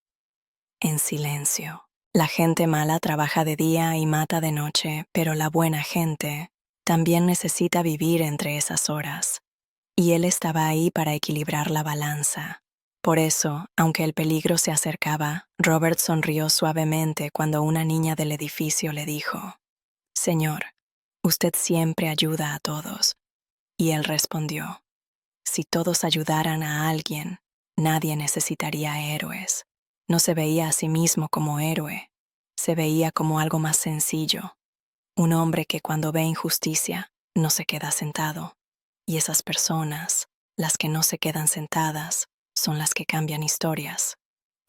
en silencio. La gente mala trabaja de día y mata de noche, pero la buena gente también necesita vivir entre esas horas. Y él estaba ahí para equilibrar la balanza. Por eso, aunque el peligro se acercaba, Robert sonrió suavemente cuando una niña del edificio le dijo: «Señor, usted siempre ayuda a todos». Y él respondió: «Si todos ayudaran a alguien, nadie necesitaría héroes». No se veía a sí mismo como héroe, se veía como algo más sencillo, un hombre que cuando ve injusticia no se queda sentado. Y esas personas, las que no se quedan sentadas, son las que cambian historias.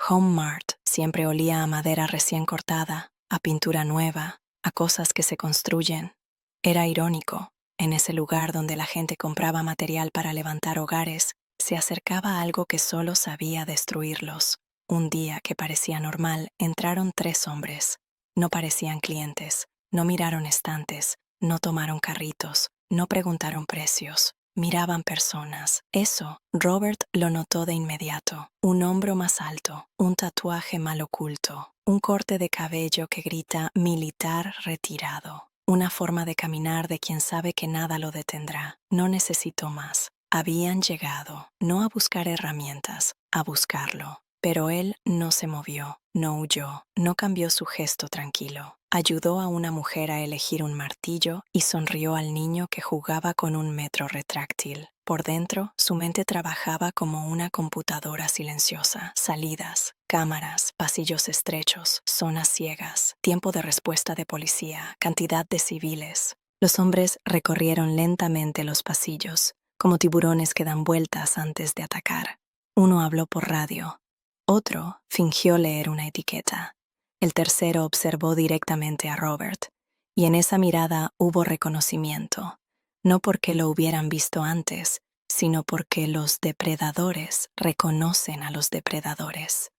Home Mart siempre olía a madera recién cortada, a pintura nueva, a cosas que se construyen. Era irónico, en ese lugar donde la gente compraba material para levantar hogares, se acercaba algo que solo sabía destruirlos. Un día que parecía normal, entraron 3 hombres. No parecían clientes, no miraron estantes, no tomaron carritos, no preguntaron precios, miraban personas. Eso, Robert lo notó de inmediato. Un hombro más alto, un tatuaje mal oculto, un corte de cabello que grita militar retirado. Una forma de caminar de quien sabe que nada lo detendrá. No necesitó más. Habían llegado, no a buscar herramientas, a buscarlo. Pero él no se movió, no huyó, no cambió su gesto tranquilo. Ayudó a una mujer a elegir un martillo y sonrió al niño que jugaba con un metro retráctil. Por dentro, su mente trabajaba como una computadora silenciosa. Salidas, cámaras, pasillos estrechos, zonas ciegas, tiempo de respuesta de policía, cantidad de civiles. Los hombres recorrieron lentamente los pasillos, como tiburones que dan vueltas antes de atacar. Uno habló por radio. Otro fingió leer una etiqueta. El tercero observó directamente a Robert, y en esa mirada hubo reconocimiento, no porque lo hubieran visto antes, sino porque los depredadores reconocen a los depredadores.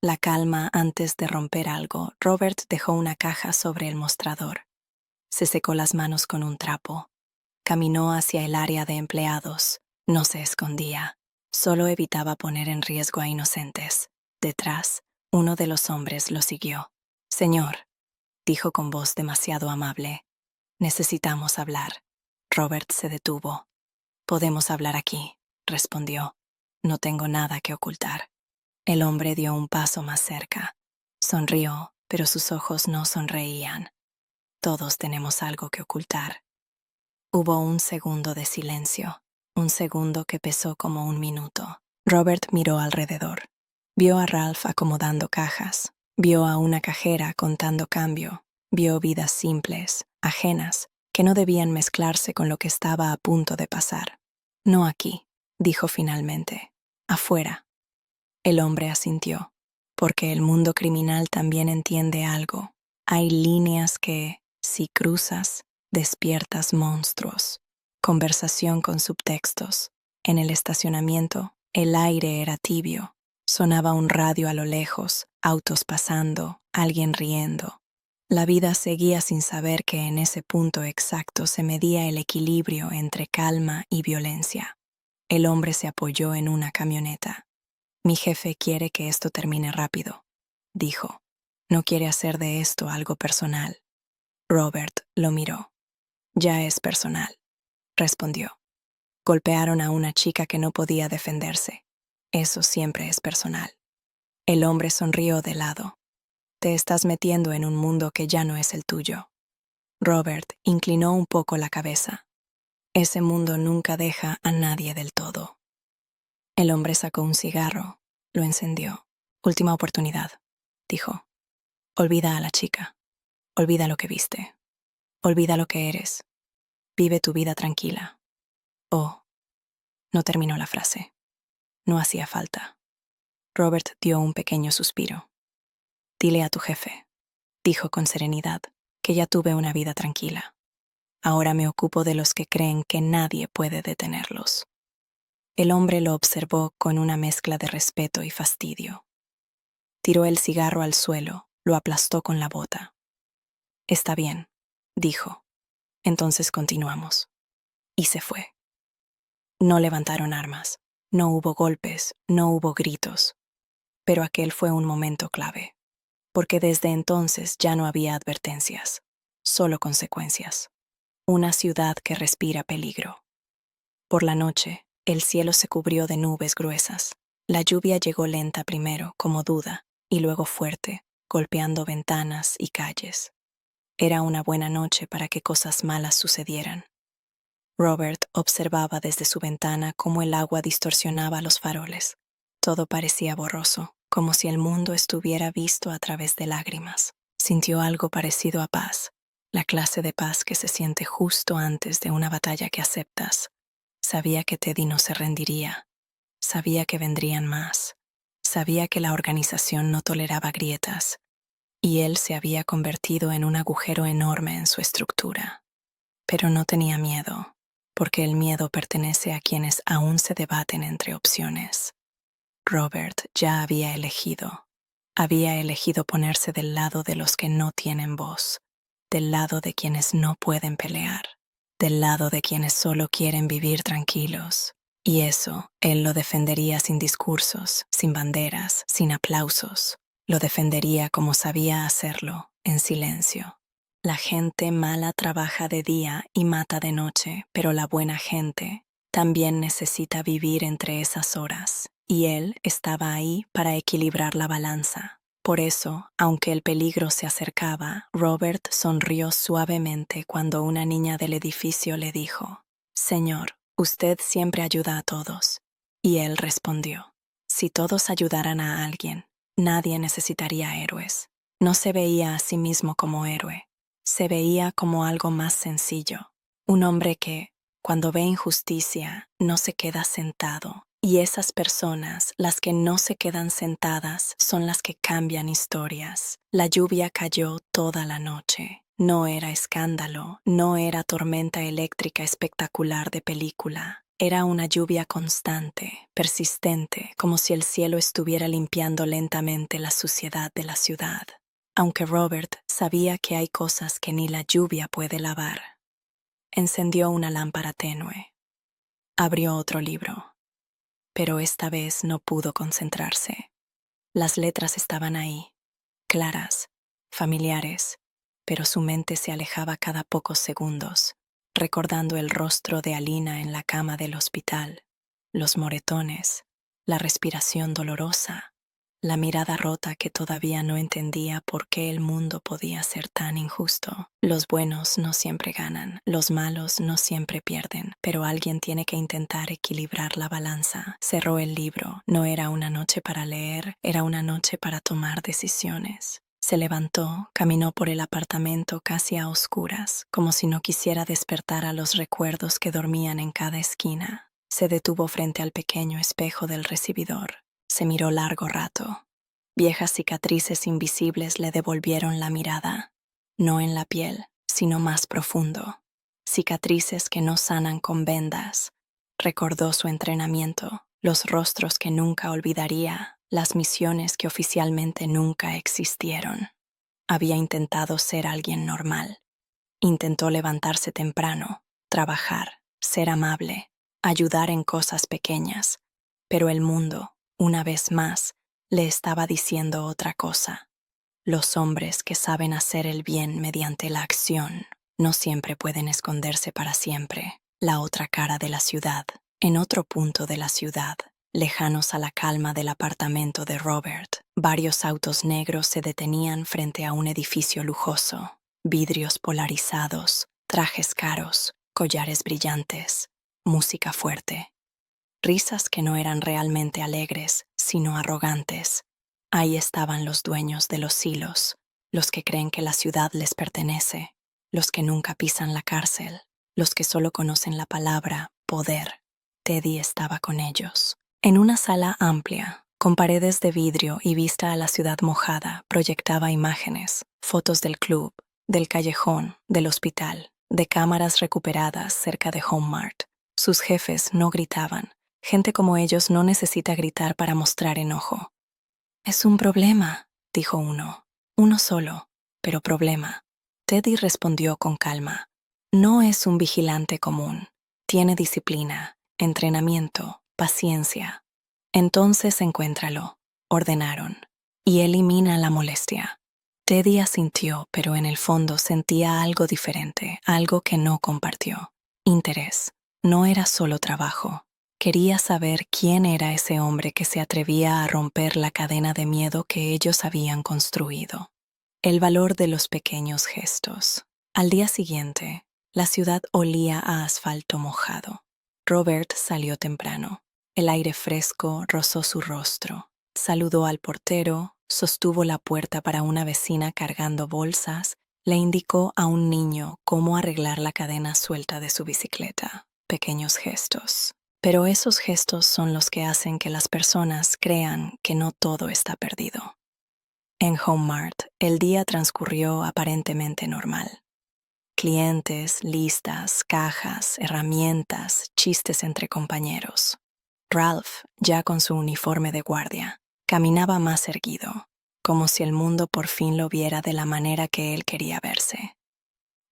La calma antes de romper algo, Robert dejó una caja sobre el mostrador. Se secó las manos con un trapo. Caminó hacia el área de empleados. No se escondía. Solo evitaba poner en riesgo a inocentes. Detrás, uno de los hombres lo siguió. «Señor», dijo con voz demasiado amable, «necesitamos hablar». Robert se detuvo. «Podemos hablar aquí», respondió. «No tengo nada que ocultar». El hombre dio un paso más cerca. Sonrió, pero sus ojos no sonreían. «Todos tenemos algo que ocultar». Hubo un segundo de silencio. Un segundo que pesó como un minuto. Robert miró alrededor. Vio a Ralph acomodando cajas. Vio a una cajera contando cambio. Vio vidas simples, ajenas, que no debían mezclarse con lo que estaba a punto de pasar. «No aquí», dijo finalmente. «Afuera». El hombre asintió, porque el mundo criminal también entiende algo. Hay líneas que, si cruzas, despiertas monstruos. Conversación con subtextos. En el estacionamiento, el aire era tibio. Sonaba un radio a lo lejos, autos pasando, alguien riendo. La vida seguía sin saber que en ese punto exacto se medía el equilibrio entre calma y violencia. El hombre se apoyó en una camioneta. Mi jefe quiere que esto termine rápido, dijo. No quiere hacer de esto algo personal. Robert lo miró. Ya es personal, respondió. Golpearon a una chica que no podía defenderse. Eso siempre es personal. El hombre sonrió de lado. Te estás metiendo en un mundo que ya no es el tuyo. Robert inclinó un poco la cabeza. Ese mundo nunca deja a nadie del todo. El hombre sacó un cigarro, lo encendió. Última oportunidad, dijo. Olvida a la chica. Olvida lo que viste. Olvida lo que eres. Vive tu vida tranquila. Oh, no terminó la frase. No hacía falta. Robert dio un pequeño suspiro. Dile a tu jefe, dijo con serenidad, que ya tuve una vida tranquila. Ahora me ocupo de los que creen que nadie puede detenerlos. El hombre lo observó con una mezcla de respeto y fastidio. Tiró el cigarro al suelo, lo aplastó con la bota. Está bien, dijo. Entonces continuamos. Y se fue. No levantaron armas, no hubo golpes, no hubo gritos. Pero aquel fue un momento clave, porque desde entonces ya no había advertencias, solo consecuencias. Una ciudad que respira peligro. Por la noche, el cielo se cubrió de nubes gruesas. La lluvia llegó lenta primero, como duda, y luego fuerte, golpeando ventanas y calles. Era una buena noche para que cosas malas sucedieran. Robert observaba desde su ventana cómo el agua distorsionaba los faroles. Todo parecía borroso, como si el mundo estuviera visto a través de lágrimas. Sintió algo parecido a paz, la clase de paz que se siente justo antes de una batalla que aceptas. Sabía que Teddy no se rendiría. Sabía que vendrían más. Sabía que la organización no toleraba grietas, y él se había convertido en un agujero enorme en su estructura. Pero no tenía miedo, porque el miedo pertenece a quienes aún se debaten entre opciones. Robert ya había elegido. Había elegido ponerse del lado de los que no tienen voz, del lado de quienes no pueden pelear, del lado de quienes solo quieren vivir tranquilos. Y eso, él lo defendería sin discursos, sin banderas, sin aplausos. Lo defendería como sabía hacerlo, en silencio. La gente mala trabaja de día y mata de noche, pero la buena gente también necesita vivir entre esas horas, y él estaba ahí para equilibrar la balanza. Por eso, aunque el peligro se acercaba, Robert sonrió suavemente cuando una niña del edificio le dijo: «Señor, usted siempre ayuda a todos». Y él respondió: «Si todos ayudaran a alguien, nadie necesitaría héroes». No se veía a sí mismo como héroe. Se veía como algo más sencillo, un hombre que, cuando ve injusticia, no se queda sentado. Y esas personas, las que no se quedan sentadas, son las que cambian historias. La lluvia cayó toda la noche. No era escándalo, no era tormenta eléctrica espectacular de película. Era una lluvia constante, persistente, como si el cielo estuviera limpiando lentamente la suciedad de la ciudad. Aunque Robert sabía que hay cosas que ni la lluvia puede lavar. Encendió una lámpara tenue. Abrió otro libro. Pero esta vez no pudo concentrarse. Las letras estaban ahí, claras, familiares, pero su mente se alejaba cada pocos segundos, recordando el rostro de Alina en la cama del hospital, los moretones, la respiración dolorosa, la mirada rota que todavía no entendía por qué el mundo podía ser tan injusto. Los buenos no siempre ganan, los malos no siempre pierden, pero alguien tiene que intentar equilibrar la balanza. Cerró el libro. No era una noche para leer, era una noche para tomar decisiones. Se levantó, caminó por el apartamento casi a oscuras, como si no quisiera despertar a los recuerdos que dormían en cada esquina. Se detuvo frente al pequeño espejo del recibidor. Se miró largo rato. Viejas cicatrices invisibles le devolvieron la mirada, no en la piel, sino más profundo. Cicatrices que no sanan con vendas, Recordó su entrenamiento, los rostros que nunca olvidaría, las misiones que oficialmente nunca existieron. Había intentado ser alguien normal. Intentó levantarse temprano, trabajar, ser amable, ayudar en cosas pequeñas, pero el mundo, una vez más, le estaba diciendo otra cosa. Los hombres que saben hacer el bien mediante la acción no siempre pueden esconderse para siempre. La otra cara de la ciudad, en otro punto de la ciudad, lejanos a la calma del apartamento de Robert, varios autos negros se detenían frente a un edificio lujoso. Vidrios polarizados, trajes caros, collares brillantes, música fuerte. Risas que no eran realmente alegres, sino arrogantes. Ahí estaban los dueños de los silos, los que creen que la ciudad les pertenece, los que nunca pisan la cárcel, los que solo conocen la palabra poder. Teddy estaba con ellos. En una sala amplia, con paredes de vidrio y vista a la ciudad mojada, proyectaba imágenes, fotos del club, del callejón, del hospital, de cámaras recuperadas cerca de Home Mart. Sus jefes no gritaban. Gente como ellos no necesita gritar para mostrar enojo. Es un problema, dijo uno. Uno solo, pero problema. Teddy respondió con calma. No es un vigilante común. Tiene disciplina, entrenamiento, paciencia. Entonces encuéntralo, ordenaron, y elimina la molestia. Teddy asintió, pero en el fondo sentía algo diferente, algo que no compartió. Interés. No era solo trabajo. Quería saber quién era ese hombre que se atrevía a romper la cadena de miedo que ellos habían construido. El valor de los pequeños gestos. Al día siguiente, la ciudad olía a asfalto mojado. Robert salió temprano. El aire fresco rozó su rostro. Saludó al portero, sostuvo la puerta para una vecina cargando bolsas, le indicó a un niño cómo arreglar la cadena suelta de su bicicleta. Pequeños gestos. Pero esos gestos son los que hacen que las personas crean que no todo está perdido. En Home Mart, el día transcurrió aparentemente normal. Clientes, listas, cajas, herramientas, chistes entre compañeros. Ralph, ya con su uniforme de guardia, caminaba más erguido, como si el mundo por fin lo viera de la manera que él quería verse.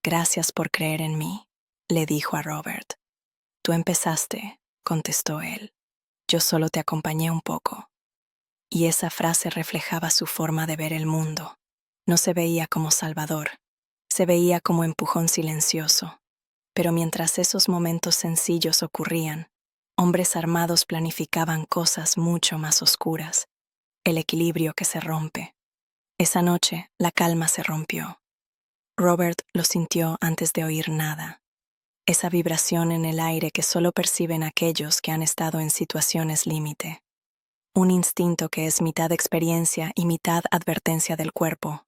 Gracias por creer en mí, le dijo a Robert. Tú empezaste, contestó él. Yo solo te acompañé un poco. Y esa frase reflejaba su forma de ver el mundo. No se veía como salvador, se veía como empujón silencioso. Pero mientras esos momentos sencillos ocurrían, hombres armados planificaban cosas mucho más oscuras. El equilibrio que se rompe. Esa noche, la calma se rompió. Robert lo sintió antes de oír nada. Esa vibración en el aire que solo perciben aquellos que han estado en situaciones límite. Un instinto que es mitad experiencia y mitad advertencia del cuerpo.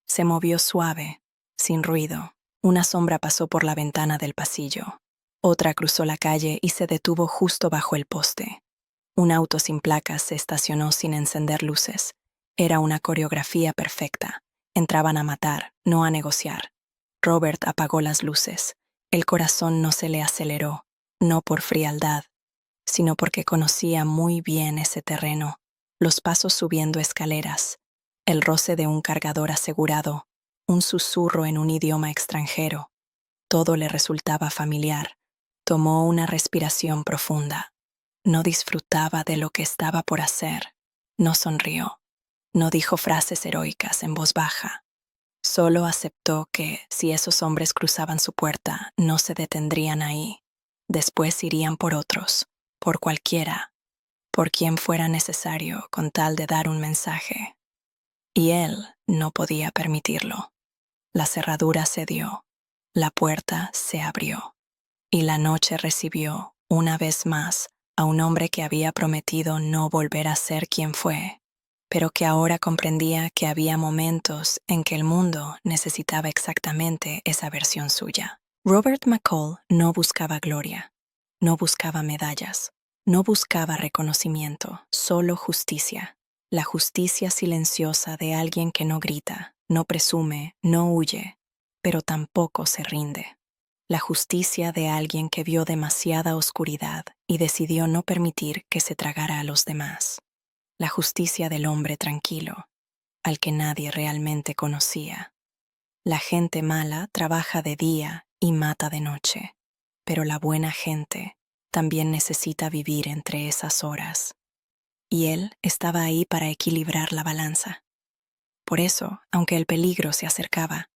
Se movió suave, sin ruido. Una sombra pasó por la ventana del pasillo. Otra cruzó la calle y se detuvo justo bajo el poste. Un auto sin placas se estacionó sin encender luces. Era una coreografía perfecta. Entraban a matar, no a negociar. Robert apagó las luces. El corazón no se le aceleró, no por frialdad, sino porque conocía muy bien ese terreno, los pasos subiendo escaleras, el roce de un cargador asegurado, un susurro en un idioma extranjero. Todo le resultaba familiar. Tomó una respiración profunda. No disfrutaba de lo que estaba por hacer. No sonrió. No dijo frases heroicas en voz baja. Solo aceptó que, si esos hombres cruzaban su puerta, no se detendrían ahí. Después irían por otros, por cualquiera, por quien fuera necesario con tal de dar un mensaje. Y él no podía permitirlo. La cerradura cedió, la puerta se abrió, y la noche recibió, una vez más, a un hombre que había prometido no volver a ser quien fue, pero que ahora comprendía que había momentos en que el mundo necesitaba exactamente esa versión suya. Robert McCall no buscaba gloria, no buscaba medallas, no buscaba reconocimiento, solo justicia. La justicia silenciosa de alguien que no grita, no presume, no huye, pero tampoco se rinde. la justicia de alguien que vio demasiada oscuridad y decidió no permitir que se tragara a los demás, la justicia del hombre tranquilo, al que nadie realmente conocía. La gente mala trabaja de día y mata de noche, pero la buena gente también necesita vivir entre esas horas. Y él estaba ahí para equilibrar la balanza. Por eso, aunque el peligro se acercaba,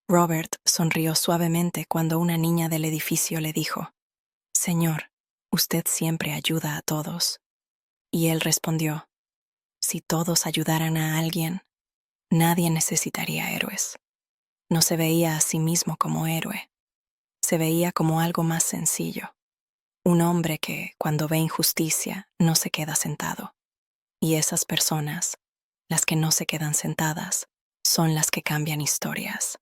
Robert sonrió suavemente cuando una niña del edificio le dijo: «Señor, usted siempre ayuda a todos». Y él respondió: «Si todos ayudaran a alguien, nadie necesitaría héroes». No se veía a sí mismo como héroe, se veía como algo más sencillo, un hombre que, cuando ve injusticia, no se queda sentado. Y esas personas, las que no se quedan sentadas, son las que cambian historias.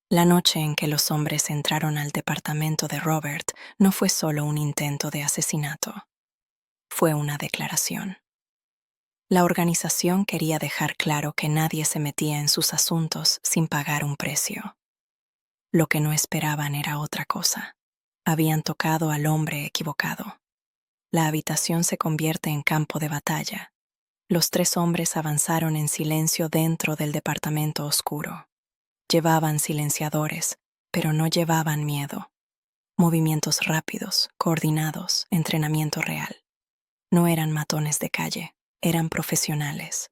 La noche en que los hombres entraron al departamento de Robert no fue solo un intento de asesinato, fue una declaración. La organización quería dejar claro que nadie se metía en sus asuntos sin pagar un precio. Lo que no esperaban era otra cosa. Habían tocado al hombre equivocado. La habitación se convierte en campo de batalla. Los tres hombres avanzaron en silencio dentro del departamento oscuro. Llevaban silenciadores, pero no llevaban miedo. Movimientos rápidos, coordinados, entrenamiento real. No eran matones de calle, eran profesionales.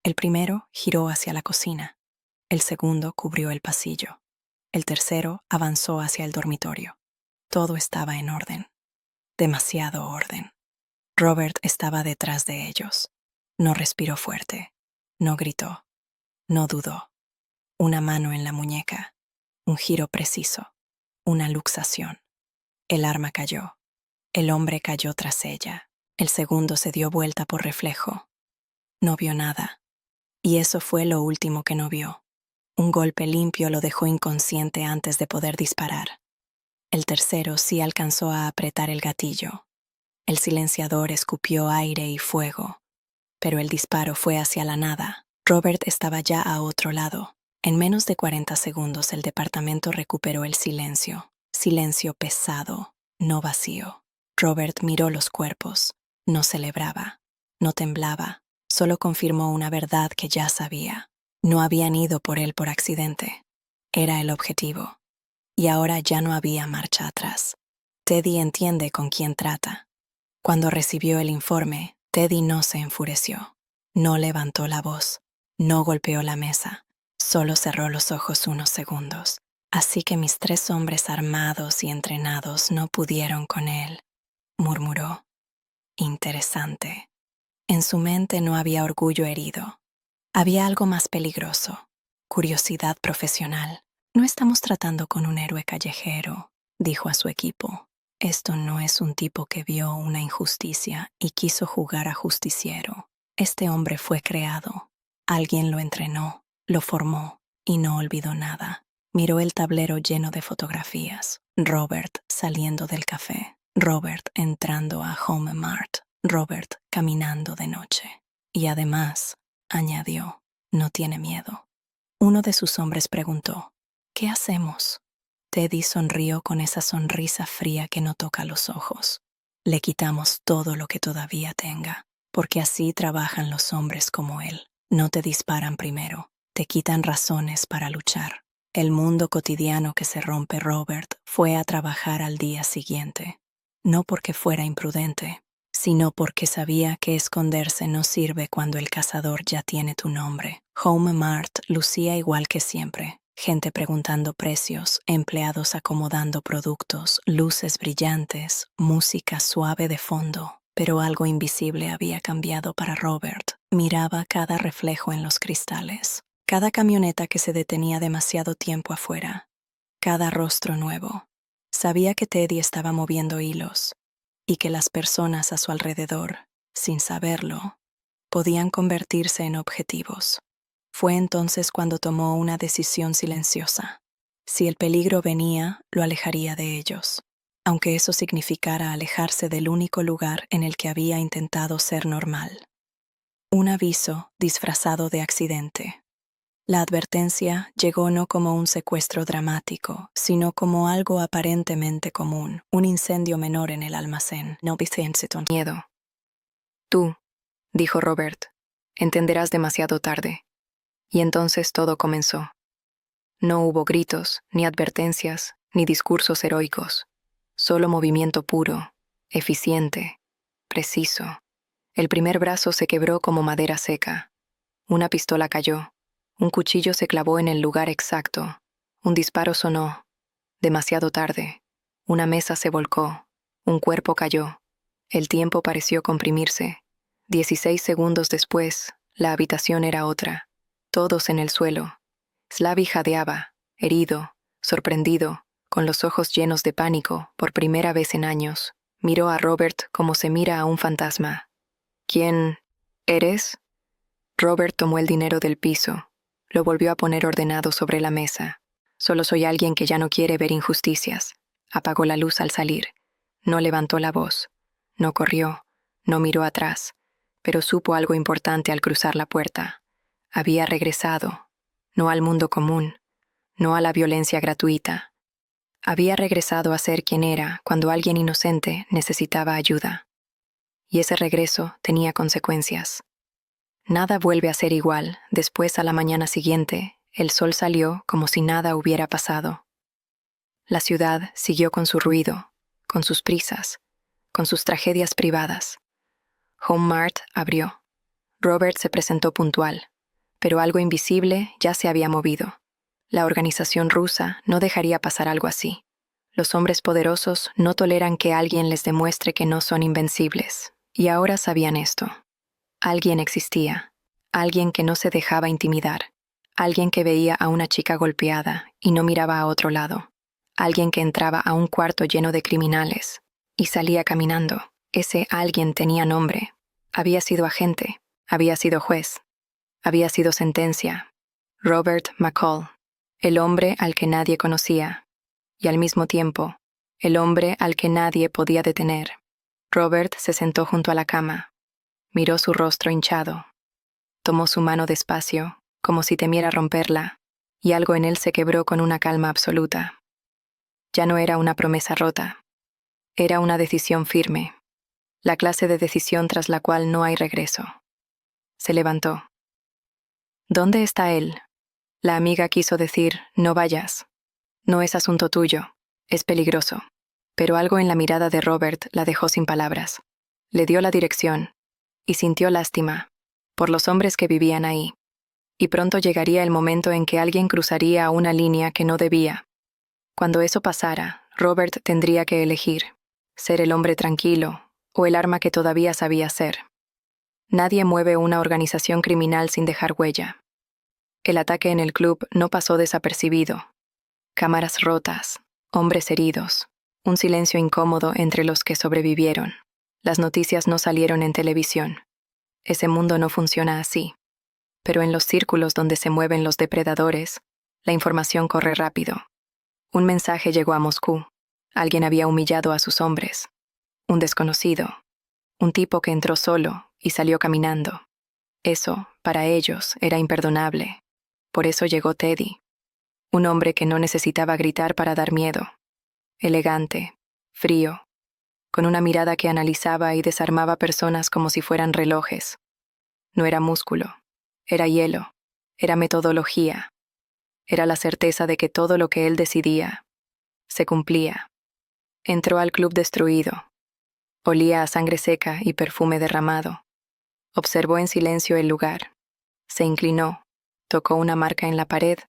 El primero giró hacia la cocina. El segundo cubrió el pasillo. El tercero avanzó hacia el dormitorio. Todo estaba en orden. Demasiado orden. Robert estaba detrás de ellos. No respiró fuerte. No gritó. No dudó. Una mano en la muñeca. Un giro preciso. Una luxación. El arma cayó. El hombre cayó tras ella. El segundo se dio vuelta por reflejo. No vio nada. Y eso fue lo último que no vio. Un golpe limpio lo dejó inconsciente antes de poder disparar. El tercero sí alcanzó a apretar el gatillo. El silenciador escupió aire y fuego, pero el disparo fue hacia la nada. Robert estaba ya a otro lado. En menos de 40 segundos el departamento recuperó el silencio. Silencio pesado, no vacío. Robert miró los cuerpos. No celebraba, no temblaba, solo confirmó una verdad que ya sabía. No habían ido por él por accidente. Era el objetivo. Y ahora ya no había marcha atrás. Teddy entiende con quién trata. Cuando recibió el informe, Teddy no se enfureció. No levantó la voz. No golpeó la mesa. Solo cerró los ojos unos segundos. Así que mis tres hombres armados y entrenados no pudieron con él, murmuró. Interesante. En su mente no había orgullo herido. Había algo más peligroso. Curiosidad profesional. No estamos tratando con un héroe callejero, dijo a su equipo. Esto no es un tipo que vio una injusticia y quiso jugar a justiciero. Este hombre fue creado. Alguien lo entrenó, lo formó y no olvidó nada. Miró el tablero lleno de fotografías. Robert saliendo del café. Robert entrando a Home Mart. Robert caminando de noche. Y además, añadió, no tiene miedo. Uno de sus hombres preguntó, ¿qué hacemos? Teddy sonrió con esa sonrisa fría que no toca los ojos. Le quitamos todo lo que todavía tenga, porque así trabajan los hombres como él. No te disparan primero, te quitan razones para luchar. El mundo cotidiano que se rompe Robert fue a trabajar al día siguiente. No porque fuera imprudente, sino porque sabía que esconderse no sirve cuando el cazador ya tiene tu nombre. Home Mart lucía igual que siempre. Gente preguntando precios, empleados acomodando productos, luces brillantes, música suave de fondo. Pero algo invisible había cambiado para Robert. Miraba cada reflejo en los cristales, cada camioneta que se detenía demasiado tiempo afuera, cada rostro nuevo. Sabía que Teddy estaba moviendo hilos y que las personas a su alrededor, sin saberlo, podían convertirse en objetivos. Fue entonces cuando tomó una decisión silenciosa. Si el peligro venía, lo alejaría de ellos, aunque eso significara alejarse del único lugar en el que había intentado ser normal. Un aviso disfrazado de accidente. La advertencia llegó no como un secuestro dramático, sino como algo aparentemente común, un incendio menor en el almacén. No miedo. Tú, dijo Robert, entenderás demasiado tarde. Y entonces todo comenzó. No hubo gritos, ni advertencias, ni discursos heroicos. Solo movimiento puro, eficiente, preciso. El primer brazo se quebró como madera seca. Una pistola cayó. Un cuchillo se clavó en el lugar exacto. Un disparo sonó. Demasiado tarde. Una mesa se volcó. Un cuerpo cayó. El tiempo pareció comprimirse. 16 segundos después, la habitación era otra. Todos en el suelo. Slavi jadeaba, herido, sorprendido, con los ojos llenos de pánico, por primera vez en años. Miró a Robert como se mira a un fantasma. ¿Quién eres? Robert tomó el dinero del piso. Lo volvió a poner ordenado sobre la mesa. Solo soy alguien que ya no quiere ver injusticias. Apagó la luz al salir. No levantó la voz. No corrió. No miró atrás. Pero supo algo importante al cruzar la puerta. Había regresado. No al mundo común. No a la violencia gratuita. Había regresado a ser quien era cuando alguien inocente necesitaba ayuda. Y ese regreso tenía consecuencias. Nada vuelve a ser igual. Después, a la mañana siguiente, el sol salió como si nada hubiera pasado. La ciudad siguió con su ruido, con sus prisas, con sus tragedias privadas. Home Mart abrió. Robert se presentó puntual, pero algo invisible ya se había movido. La organización rusa no dejaría pasar algo así. Los hombres poderosos no toleran que alguien les demuestre que no son invencibles. Y ahora sabían esto. Alguien existía, alguien que no se dejaba intimidar, alguien que veía a una chica golpeada y no miraba a otro lado, alguien que entraba a un cuarto lleno de criminales y salía caminando. Ese alguien tenía nombre, había sido agente, había sido juez, había sido sentencia. Robert McCall, el hombre al que nadie conocía, y al mismo tiempo, el hombre al que nadie podía detener. Robert se sentó junto a la cama. Miró su rostro hinchado. Tomó su mano despacio, como si temiera romperla, y algo en él se quebró con una calma absoluta. Ya no era una promesa rota. Era una decisión firme. La clase de decisión tras la cual no hay regreso. Se levantó. ¿Dónde está él? La amiga quiso decir, no vayas. No es asunto tuyo. Es peligroso. Pero algo en la mirada de Robert la dejó sin palabras. Le dio la dirección. Y sintió lástima por los hombres que vivían ahí. Y pronto llegaría el momento en que alguien cruzaría una línea que no debía. Cuando eso pasara, Robert tendría que elegir, ser el hombre tranquilo o el arma que todavía sabía ser. Nadie mueve una organización criminal sin dejar huella. El ataque en el club no pasó desapercibido. Cámaras rotas, hombres heridos, un silencio incómodo entre los que sobrevivieron. Las noticias no salieron en televisión. Ese mundo no funciona así. Pero en los círculos donde se mueven los depredadores, la información corre rápido. Un mensaje llegó a Moscú. Alguien había humillado a sus hombres. Un desconocido. Un tipo que entró solo y salió caminando. Eso, para ellos, era imperdonable. Por eso llegó Teddy. Un hombre que no necesitaba gritar para dar miedo. Elegante, frío, con una mirada que analizaba y desarmaba personas como si fueran relojes. No era músculo, era hielo, era metodología, era la certeza de que todo lo que él decidía se cumplía. Entró al club destruido. Olía a sangre seca y perfume derramado. Observó en silencio el lugar. Se inclinó, tocó una marca en la pared,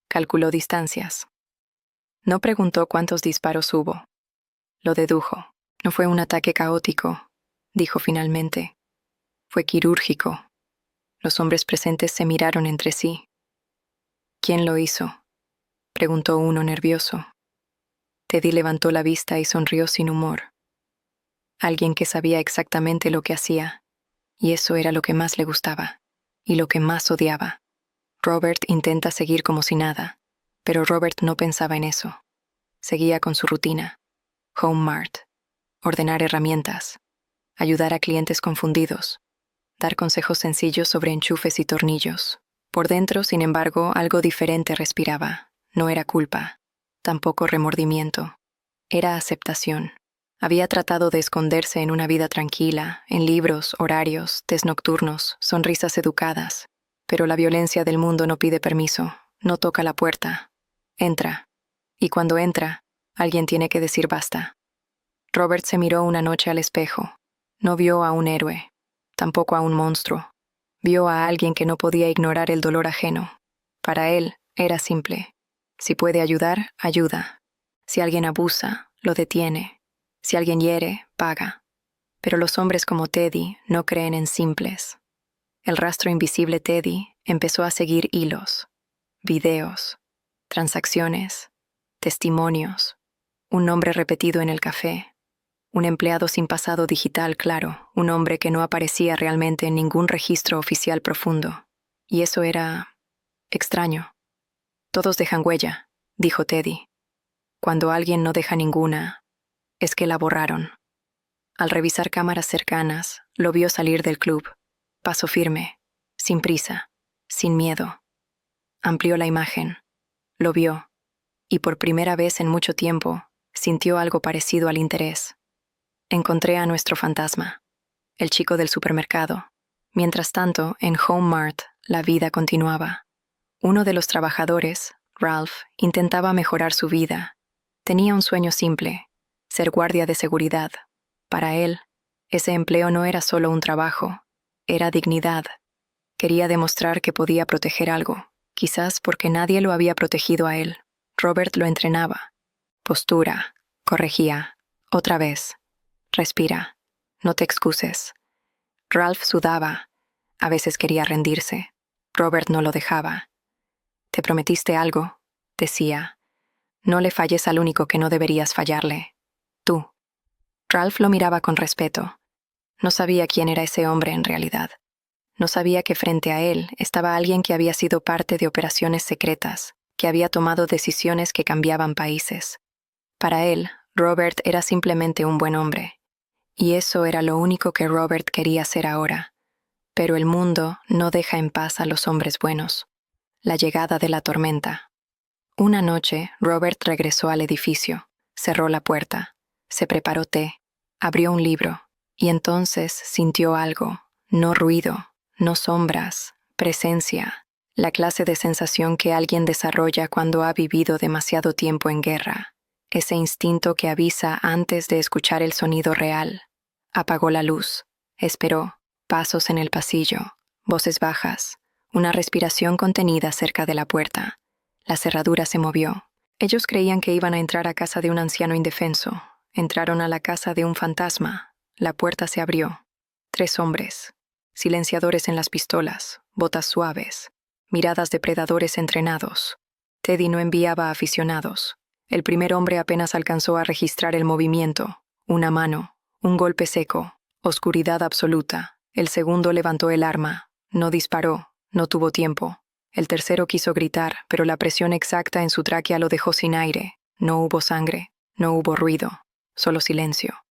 calculó distancias. No preguntó cuántos disparos hubo. Lo dedujo. No fue un ataque caótico, dijo finalmente. Fue quirúrgico. Los hombres presentes se miraron entre sí. ¿Quién lo hizo?, preguntó uno nervioso. Teddy levantó la vista y sonrió sin humor. Alguien que sabía exactamente lo que hacía, y eso era lo que más le gustaba, y lo que más odiaba. Robert intenta seguir como si nada, pero Robert no pensaba en eso. Seguía con su rutina. Home Mart. Ordenar herramientas. Ayudar a clientes confundidos. Dar consejos sencillos sobre enchufes y tornillos. Por dentro, sin embargo, algo diferente respiraba. No era culpa, tampoco remordimiento. Era aceptación. Había tratado de esconderse en una vida tranquila, en libros, horarios, tés nocturnos, sonrisas educadas. Pero la violencia del mundo no pide permiso, no toca la puerta. Entra. Y cuando entra, alguien tiene que decir basta. Robert se miró una noche al espejo. No vio a un héroe, tampoco a un monstruo. Vio a alguien que no podía ignorar el dolor ajeno. Para él, era simple. Si puede ayudar, ayuda. Si alguien abusa, lo detiene. Si alguien hiere, paga. Pero los hombres como Teddy no creen en simples. El rastro invisible Teddy empezó a seguir hilos, videos, transacciones, testimonios, un nombre repetido en el café, un empleado sin pasado digital claro, un hombre que no aparecía realmente en ningún registro oficial profundo. Y eso era extraño. Todos dejan huella, dijo Teddy. Cuando alguien no deja ninguna, es que la borraron. Al revisar cámaras cercanas, lo vio salir del club. Paso firme, sin prisa, sin miedo. Amplió la imagen. Lo vio, y por primera vez en mucho tiempo, sintió algo parecido al interés. Encontré a nuestro fantasma, el chico del supermercado. Mientras tanto, en Home Mart, la vida continuaba. Uno de los trabajadores, Ralph, intentaba mejorar su vida. Tenía un sueño simple, ser guardia de seguridad. Para él, ese empleo no era solo un trabajo, era dignidad. Quería demostrar que podía proteger algo, quizás porque nadie lo había protegido a él. Robert lo entrenaba. Postura, corregía, otra vez. Respira, no te excuses. Ralph sudaba, a veces quería rendirse. Robert no lo dejaba. Te prometiste algo, decía. No le falles al único que no deberías fallarle. Tú. Ralph lo miraba con respeto. No sabía quién era ese hombre en realidad. No sabía que frente a él estaba alguien que había sido parte de operaciones secretas, que había tomado decisiones que cambiaban países. Para él, Robert era simplemente un buen hombre. Y eso era lo único que Robert quería hacer ahora. Pero el mundo no deja en paz a los hombres buenos. La llegada de la tormenta. Una noche, Robert regresó al edificio, cerró la puerta, se preparó té, abrió un libro, y entonces sintió algo, no ruido, no sombras, presencia, la clase de sensación que alguien desarrolla cuando ha vivido demasiado tiempo en guerra, ese instinto que avisa antes de escuchar el sonido real. Apagó la luz, esperó, pasos en el pasillo, voces bajas, una respiración contenida cerca de la puerta. La cerradura se movió. Ellos creían que iban a entrar a casa de un anciano indefenso. Entraron a la casa de un fantasma. La puerta se abrió. 3 hombres. Silenciadores en las pistolas, botas suaves, miradas de predadores entrenados. Teddy no enviaba aficionados. El primer hombre apenas alcanzó a registrar el movimiento. Una mano, un golpe seco, oscuridad absoluta. El segundo levantó el arma. No disparó, no tuvo tiempo. El tercero quiso gritar, pero la presión exacta en su tráquea lo dejó sin aire. No hubo sangre, no hubo ruido, solo silencio.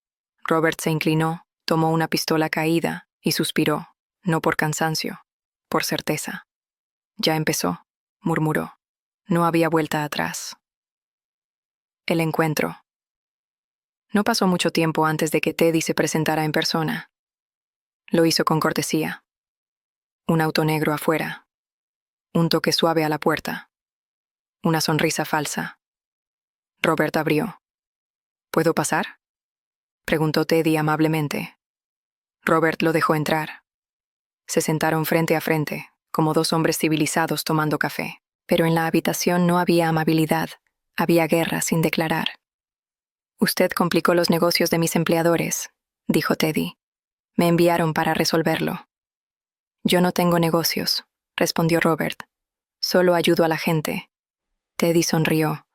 Robert se inclinó, tomó una pistola caída y suspiró, no por cansancio, por certeza. Ya empezó, murmuró. No había vuelta atrás. El encuentro. No pasó mucho tiempo antes de que Teddy se presentara en persona. Lo hizo con cortesía. Un auto negro afuera. Un toque suave a la puerta. Una sonrisa falsa. Robert abrió. ¿Puedo pasar?, preguntó Teddy amablemente. Robert lo dejó entrar. Se sentaron frente a frente, como 2 hombres civilizados tomando café. Pero en la habitación no había amabilidad, había guerra sin declarar. Usted complicó los negocios de mis empleadores, dijo Teddy. Me enviaron para resolverlo. Yo no tengo negocios, respondió Robert. Solo ayudo a la gente. Teddy sonrió.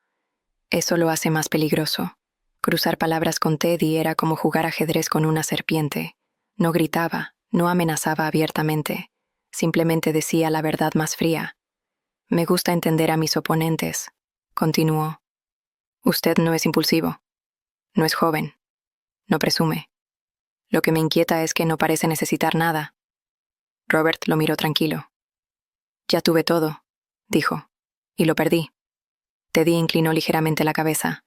Eso lo hace más peligroso. Cruzar palabras con Teddy era como jugar ajedrez con una serpiente. No gritaba, no amenazaba abiertamente. Simplemente decía la verdad más fría. Me gusta entender a mis oponentes, continuó. Usted no es impulsivo. No es joven. No presume. Lo que me inquieta es que no parece necesitar nada. Robert lo miró tranquilo. Ya tuve todo, dijo, y lo perdí. Teddy inclinó ligeramente la cabeza.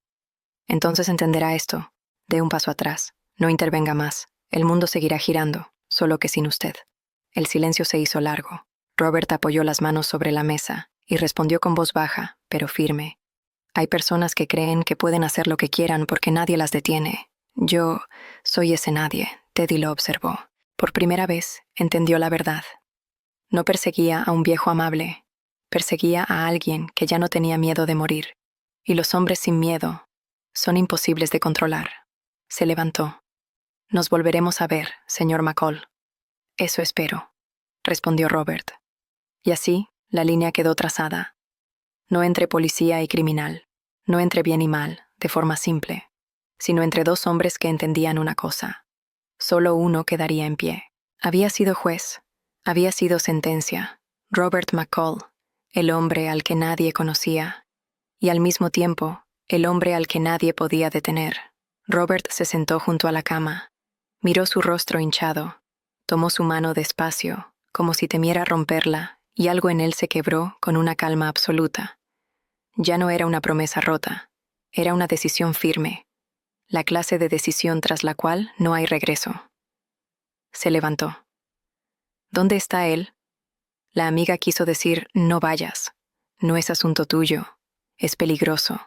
Entonces entenderá esto. Dé un paso atrás. No intervenga más. El mundo seguirá girando, solo que sin usted. El silencio se hizo largo. Robert apoyó las manos sobre la mesa y respondió con voz baja, pero firme. Hay personas que creen que pueden hacer lo que quieran porque nadie las detiene. Yo soy ese nadie, Teddy lo observó. Por primera vez, entendió la verdad. No perseguía a un viejo amable, perseguía a alguien que ya no tenía miedo de morir. Y los hombres sin miedo son imposibles de controlar. Se levantó. Nos volveremos a ver, señor McCall. Eso espero, respondió Robert. Y así, la línea quedó trazada. No entre policía y criminal, no entre bien y mal, de forma simple, sino entre dos hombres que entendían una cosa. Solo uno quedaría en pie. Había sido juez, había sido sentencia. Robert McCall, el hombre al que nadie conocía, y al mismo tiempo, el hombre al que nadie podía detener. Robert se sentó junto a la cama, miró su rostro hinchado, tomó su mano despacio, como si temiera romperla, y algo en él se quebró con una calma absoluta. Ya no era una promesa rota, era una decisión firme, la clase de decisión tras la cual no hay regreso. Se levantó. ¿Dónde está él? La amiga quiso decir, no vayas, no es asunto tuyo, es peligroso.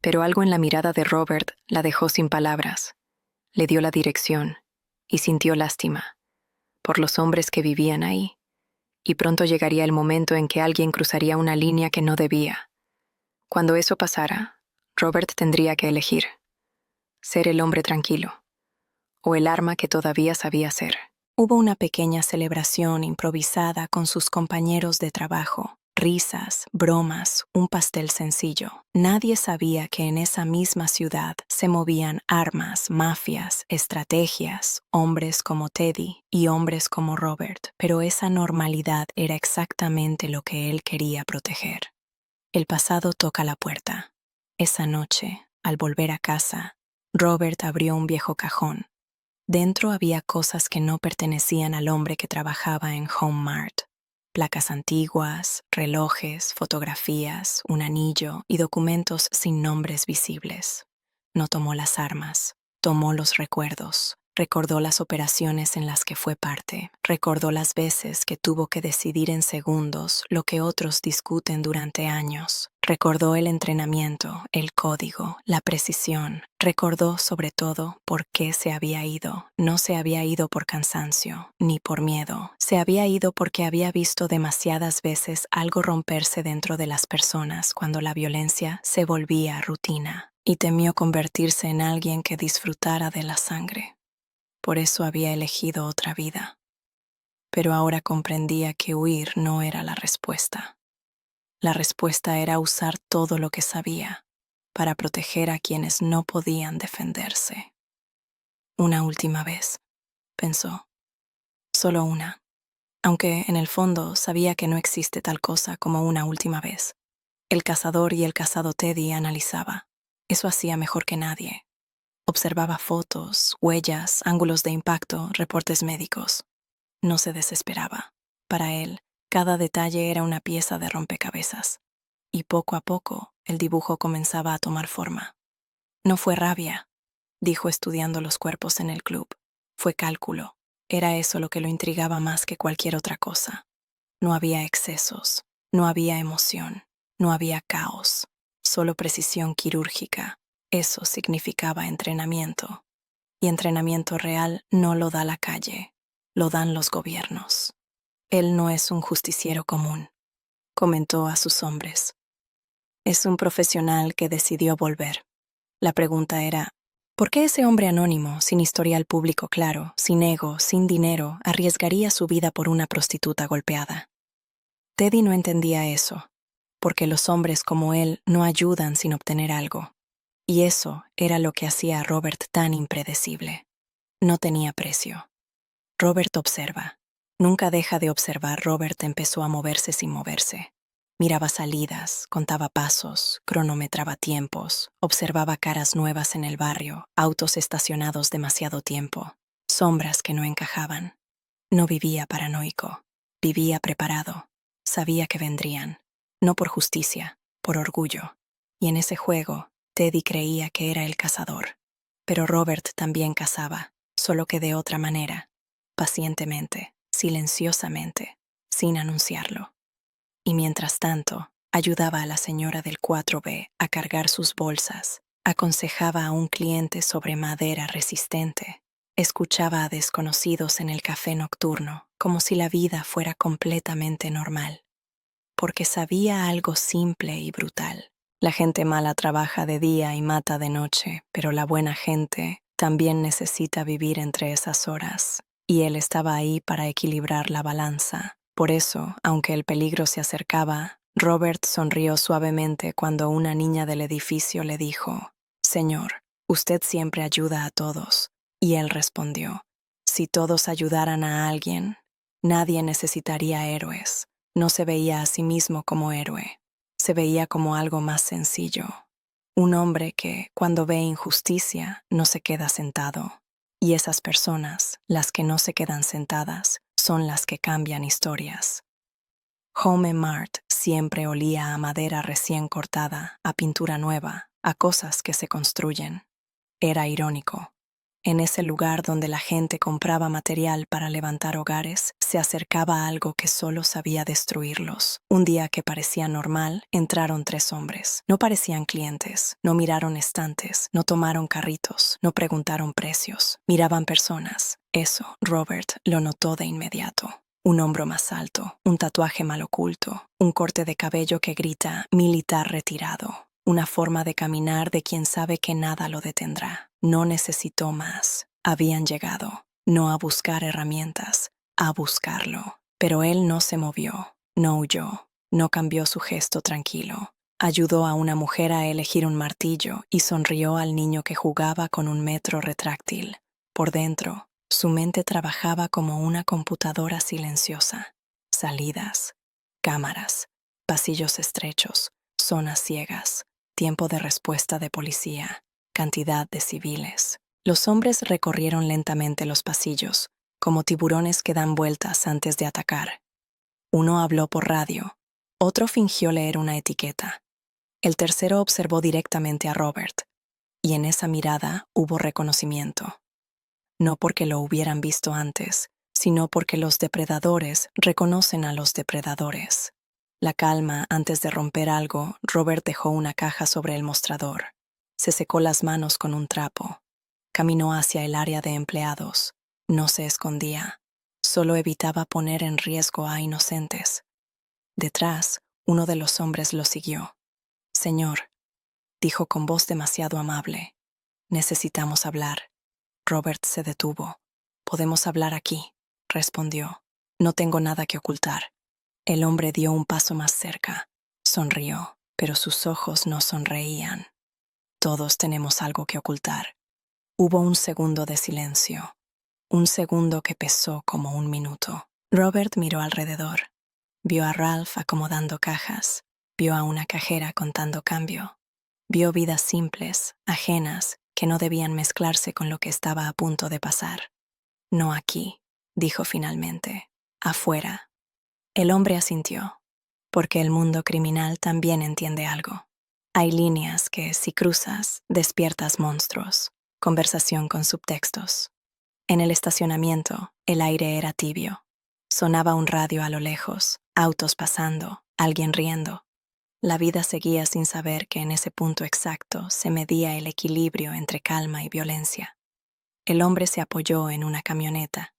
Pero algo en la mirada de Robert la dejó sin palabras. Le dio la dirección y sintió lástima por los hombres que vivían ahí. Y pronto llegaría el momento en que alguien cruzaría una línea que no debía. Cuando eso pasara, Robert tendría que elegir: ser el hombre tranquilo o el arma que todavía sabía ser. Hubo una pequeña celebración improvisada con sus compañeros de trabajo. Risas, bromas, un pastel sencillo. Nadie sabía que en esa misma ciudad se movían armas, mafias, estrategias, hombres como Teddy y hombres como Robert, pero esa normalidad era exactamente lo que él quería proteger. El pasado toca la puerta. Esa noche, al volver a casa, Robert abrió un viejo cajón. Dentro había cosas que no pertenecían al hombre que trabajaba en Home Mart. Placas antiguas, relojes, fotografías, un anillo y documentos sin nombres visibles. No tomó las armas, tomó los recuerdos. Recordó las operaciones en las que fue parte. Recordó las veces que tuvo que decidir en segundos lo que otros discuten durante años. Recordó el entrenamiento, el código, la precisión. Recordó, sobre todo, por qué se había ido. No se había ido por cansancio, ni por miedo. Se había ido porque había visto demasiadas veces algo romperse dentro de las personas cuando la violencia se volvía rutina, y temió convertirse en alguien que disfrutara de la sangre. Por eso había elegido otra vida. Pero ahora comprendía que huir no era la respuesta. La respuesta era usar todo lo que sabía para proteger a quienes no podían defenderse. Una última vez, pensó. Solo una. Aunque en el fondo sabía que no existe tal cosa como una última vez. El cazador y el cazado Teddy analizaba. Eso hacía mejor que nadie. Observaba fotos, huellas, ángulos de impacto, reportes médicos. No se desesperaba. Para él, cada detalle era una pieza de rompecabezas. Y poco a poco, el dibujo comenzaba a tomar forma. No fue rabia, dijo estudiando los cuerpos en el club. Fue cálculo. Era eso lo que lo intrigaba más que cualquier otra cosa. No había excesos, no había emoción, no había caos, solo precisión quirúrgica. Eso significaba entrenamiento. Y entrenamiento real no lo da la calle, lo dan los gobiernos. Él no es un justiciero común, comentó a sus hombres. Es un profesional que decidió volver. La pregunta era, ¿por qué ese hombre anónimo, sin historial público claro, sin ego, sin dinero, arriesgaría su vida por una prostituta golpeada? Teddy no entendía eso, porque los hombres como él no ayudan sin obtener algo. Y eso era lo que hacía a Robert tan impredecible. No tenía precio. Robert observa. Nunca deja de observar. Robert empezó a moverse sin moverse. Miraba salidas, contaba pasos, cronometraba tiempos, observaba caras nuevas en el barrio, autos estacionados demasiado tiempo, sombras que no encajaban. No vivía paranoico, vivía preparado. Sabía que vendrían, no por justicia, por orgullo. Y en ese juego, Teddy creía que era el cazador. Pero Robert también cazaba, solo que de otra manera, pacientemente, silenciosamente, sin anunciarlo. Y mientras tanto, ayudaba a la señora del 4B a cargar sus bolsas, aconsejaba a un cliente sobre madera resistente, escuchaba a desconocidos en el café nocturno, como si la vida fuera completamente normal. Porque sabía algo simple y brutal. La gente mala trabaja de día y mata de noche, pero la buena gente también necesita vivir entre esas horas. Y él estaba ahí para equilibrar la balanza. Por eso, aunque el peligro se acercaba, Robert sonrió suavemente cuando una niña del edificio le dijo: «Señor, usted siempre ayuda a todos». Y él respondió: «Si todos ayudaran a alguien, nadie necesitaría héroes». No se veía a sí mismo como héroe, se veía como algo más sencillo. Un hombre que, cuando ve injusticia, no se queda sentado. Y esas personas, las que no se quedan sentadas, son las que cambian historias. Home Mart siempre olía a madera recién cortada, a pintura nueva, a cosas que se construyen. Era irónico. En ese lugar donde la gente compraba material para levantar hogares, se acercaba algo que solo sabía destruirlos. Un día que parecía normal, entraron 3 hombres. No parecían clientes, no miraron estantes, no tomaron carritos, no preguntaron precios. Miraban personas. Eso, Robert lo notó de inmediato. Un hombro más alto, un tatuaje mal oculto, un corte de cabello que grita «militar retirado». Una forma de caminar de quien sabe que nada lo detendrá. No necesitó más. Habían llegado, no a buscar herramientas, a buscarlo. Pero él no se movió, no huyó, no cambió su gesto tranquilo. Ayudó a una mujer a elegir un martillo y sonrió al niño que jugaba con un metro retráctil. Por dentro, su mente trabajaba como una computadora silenciosa. Salidas, cámaras, pasillos estrechos, zonas ciegas. Tiempo de respuesta de policía, cantidad de civiles. Los hombres recorrieron lentamente los pasillos, como tiburones que dan vueltas antes de atacar. Uno habló por radio, otro fingió leer una etiqueta. El tercero observó directamente a Robert, y en esa mirada hubo reconocimiento. No porque lo hubieran visto antes, sino porque los depredadores reconocen a los depredadores. La calma antes de romper algo, Robert dejó una caja sobre el mostrador. Se secó las manos con un trapo. Caminó hacia el área de empleados. No se escondía. Solo evitaba poner en riesgo a inocentes. Detrás, uno de los hombres lo siguió. «Señor», dijo con voz demasiado amable, «necesitamos hablar». Robert se detuvo. «Podemos hablar aquí», respondió. «No tengo nada que ocultar». El hombre dio un paso más cerca. Sonrió, pero sus ojos no sonreían. «Todos tenemos algo que ocultar». Hubo un segundo de silencio. Un segundo que pesó como un minuto. Robert miró alrededor. Vio a Ralph acomodando cajas. Vio a una cajera contando cambio. Vio vidas simples, ajenas, que no debían mezclarse con lo que estaba a punto de pasar. «No aquí», dijo finalmente. «Afuera». El hombre asintió, porque el mundo criminal también entiende algo. Hay líneas que, si cruzas, despiertas monstruos. Conversación con subtextos. En el estacionamiento, el aire era tibio. Sonaba un radio a lo lejos, autos pasando, alguien riendo. La vida seguía sin saber que en ese punto exacto se medía el equilibrio entre calma y violencia. El hombre se apoyó en una camioneta.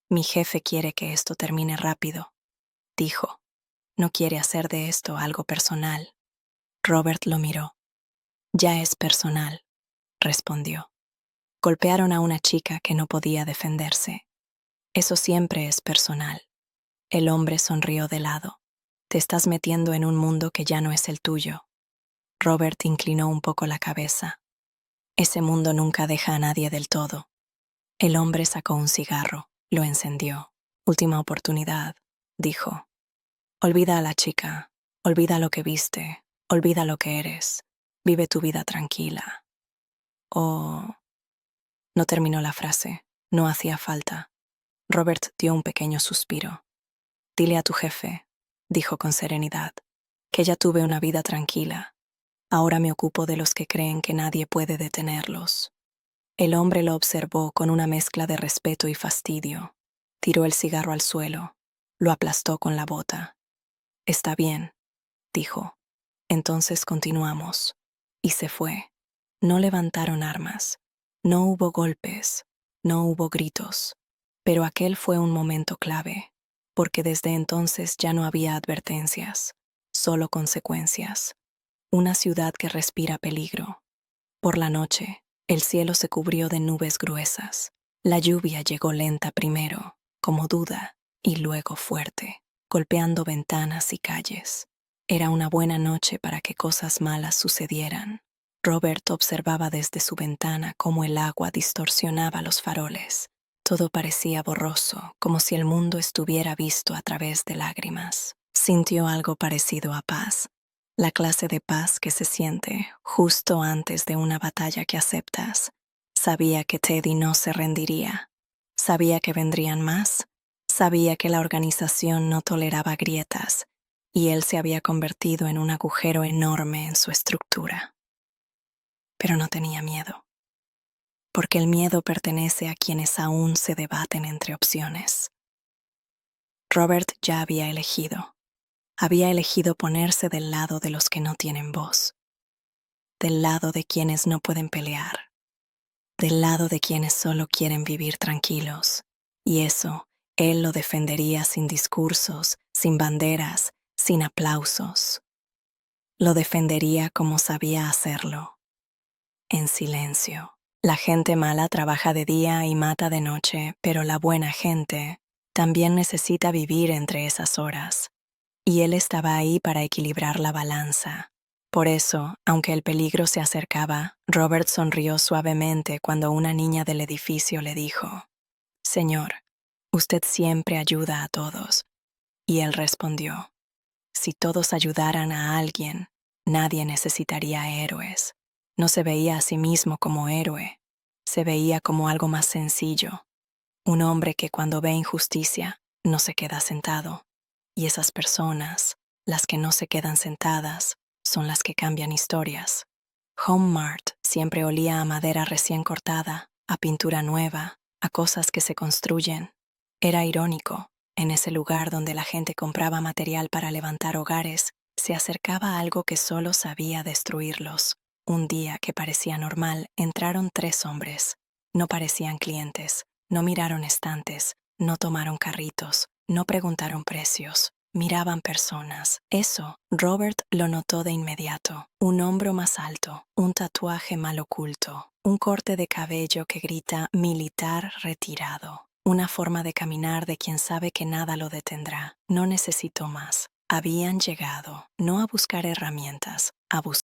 «Mi jefe quiere que esto termine rápido», dijo. «No quiere hacer de esto algo personal». Robert lo miró. «Ya es personal», respondió. «Golpearon a una chica que no podía defenderse. Eso siempre es personal». El hombre sonrió de lado. «Te estás metiendo en un mundo que ya no es el tuyo». Robert inclinó un poco la cabeza. «Ese mundo nunca deja a nadie del todo». El hombre sacó un cigarro, lo encendió. «Última oportunidad», dijo. «Olvida a la chica, olvida lo que viste, olvida lo que eres. Vive tu vida tranquila». «Oh...» No terminó la frase. No hacía falta. Robert dio un pequeño suspiro. «Dile a tu jefe», dijo con serenidad, que ya tuve una vida tranquila. Ahora me ocupo de los que creen que nadie puede detenerlos. El hombre lo observó con una mezcla de respeto y fastidio. Tiró el cigarro al suelo, lo aplastó con la bota. Está bien, dijo. Entonces continuamos. Y se fue. No levantaron armas. No hubo golpes. No hubo gritos. Pero aquel fue un momento clave, porque desde entonces ya no había advertencias, solo consecuencias. Una ciudad que respira peligro. Por la noche, el cielo se cubrió de nubes gruesas. La lluvia llegó lenta primero, como duda, y luego fuerte, golpeando ventanas y calles. Era una buena noche para que cosas malas sucedieran. Robert observaba desde su ventana cómo el agua distorsionaba los faroles. Todo parecía borroso, como si el mundo estuviera visto a través de lágrimas. Sintió algo parecido a paz. La clase de paz que se siente justo antes de una batalla que aceptas. Sabía que Teddy no se rendiría. Sabía que vendrían más. Sabía que la organización no toleraba grietas y él se había convertido en un agujero enorme en su estructura. Pero no tenía miedo, porque el miedo pertenece a quienes aún se debaten entre opciones. Robert ya había elegido. Había elegido ponerse del lado de los que no tienen voz, del lado de quienes no pueden pelear, del lado de quienes solo quieren vivir tranquilos. Y eso, él lo defendería sin discursos, sin banderas, sin aplausos. Lo defendería como sabía hacerlo, en silencio. La gente mala trabaja de día y mata de noche, pero la buena gente también necesita vivir entre esas horas. Y él estaba ahí para equilibrar la balanza. Por eso, aunque el peligro se acercaba, Robert sonrió suavemente cuando una niña del edificio le dijo: «Señor, usted siempre ayuda a todos». Y él respondió: «Si todos ayudaran a alguien, nadie necesitaría héroes». No se veía a sí mismo como héroe, se veía como algo más sencillo, un hombre que cuando ve injusticia no se queda sentado. Y esas personas, las que no se quedan sentadas, son las que cambian historias. Home Mart siempre olía a madera recién cortada, a pintura nueva, a cosas que se construyen. Era irónico, en ese lugar donde la gente compraba material para levantar hogares, se acercaba algo que solo sabía destruirlos. Un día que parecía normal, entraron 3 hombres. No parecían clientes, no miraron estantes, no tomaron carritos, no preguntaron precios, miraban personas. Eso, Robert lo notó de inmediato. Un hombro más alto, un tatuaje mal oculto, un corte de cabello que grita militar retirado. Una forma de caminar de quien sabe que nada lo detendrá. No necesitó más. Habían llegado, no a buscar herramientas, a buscar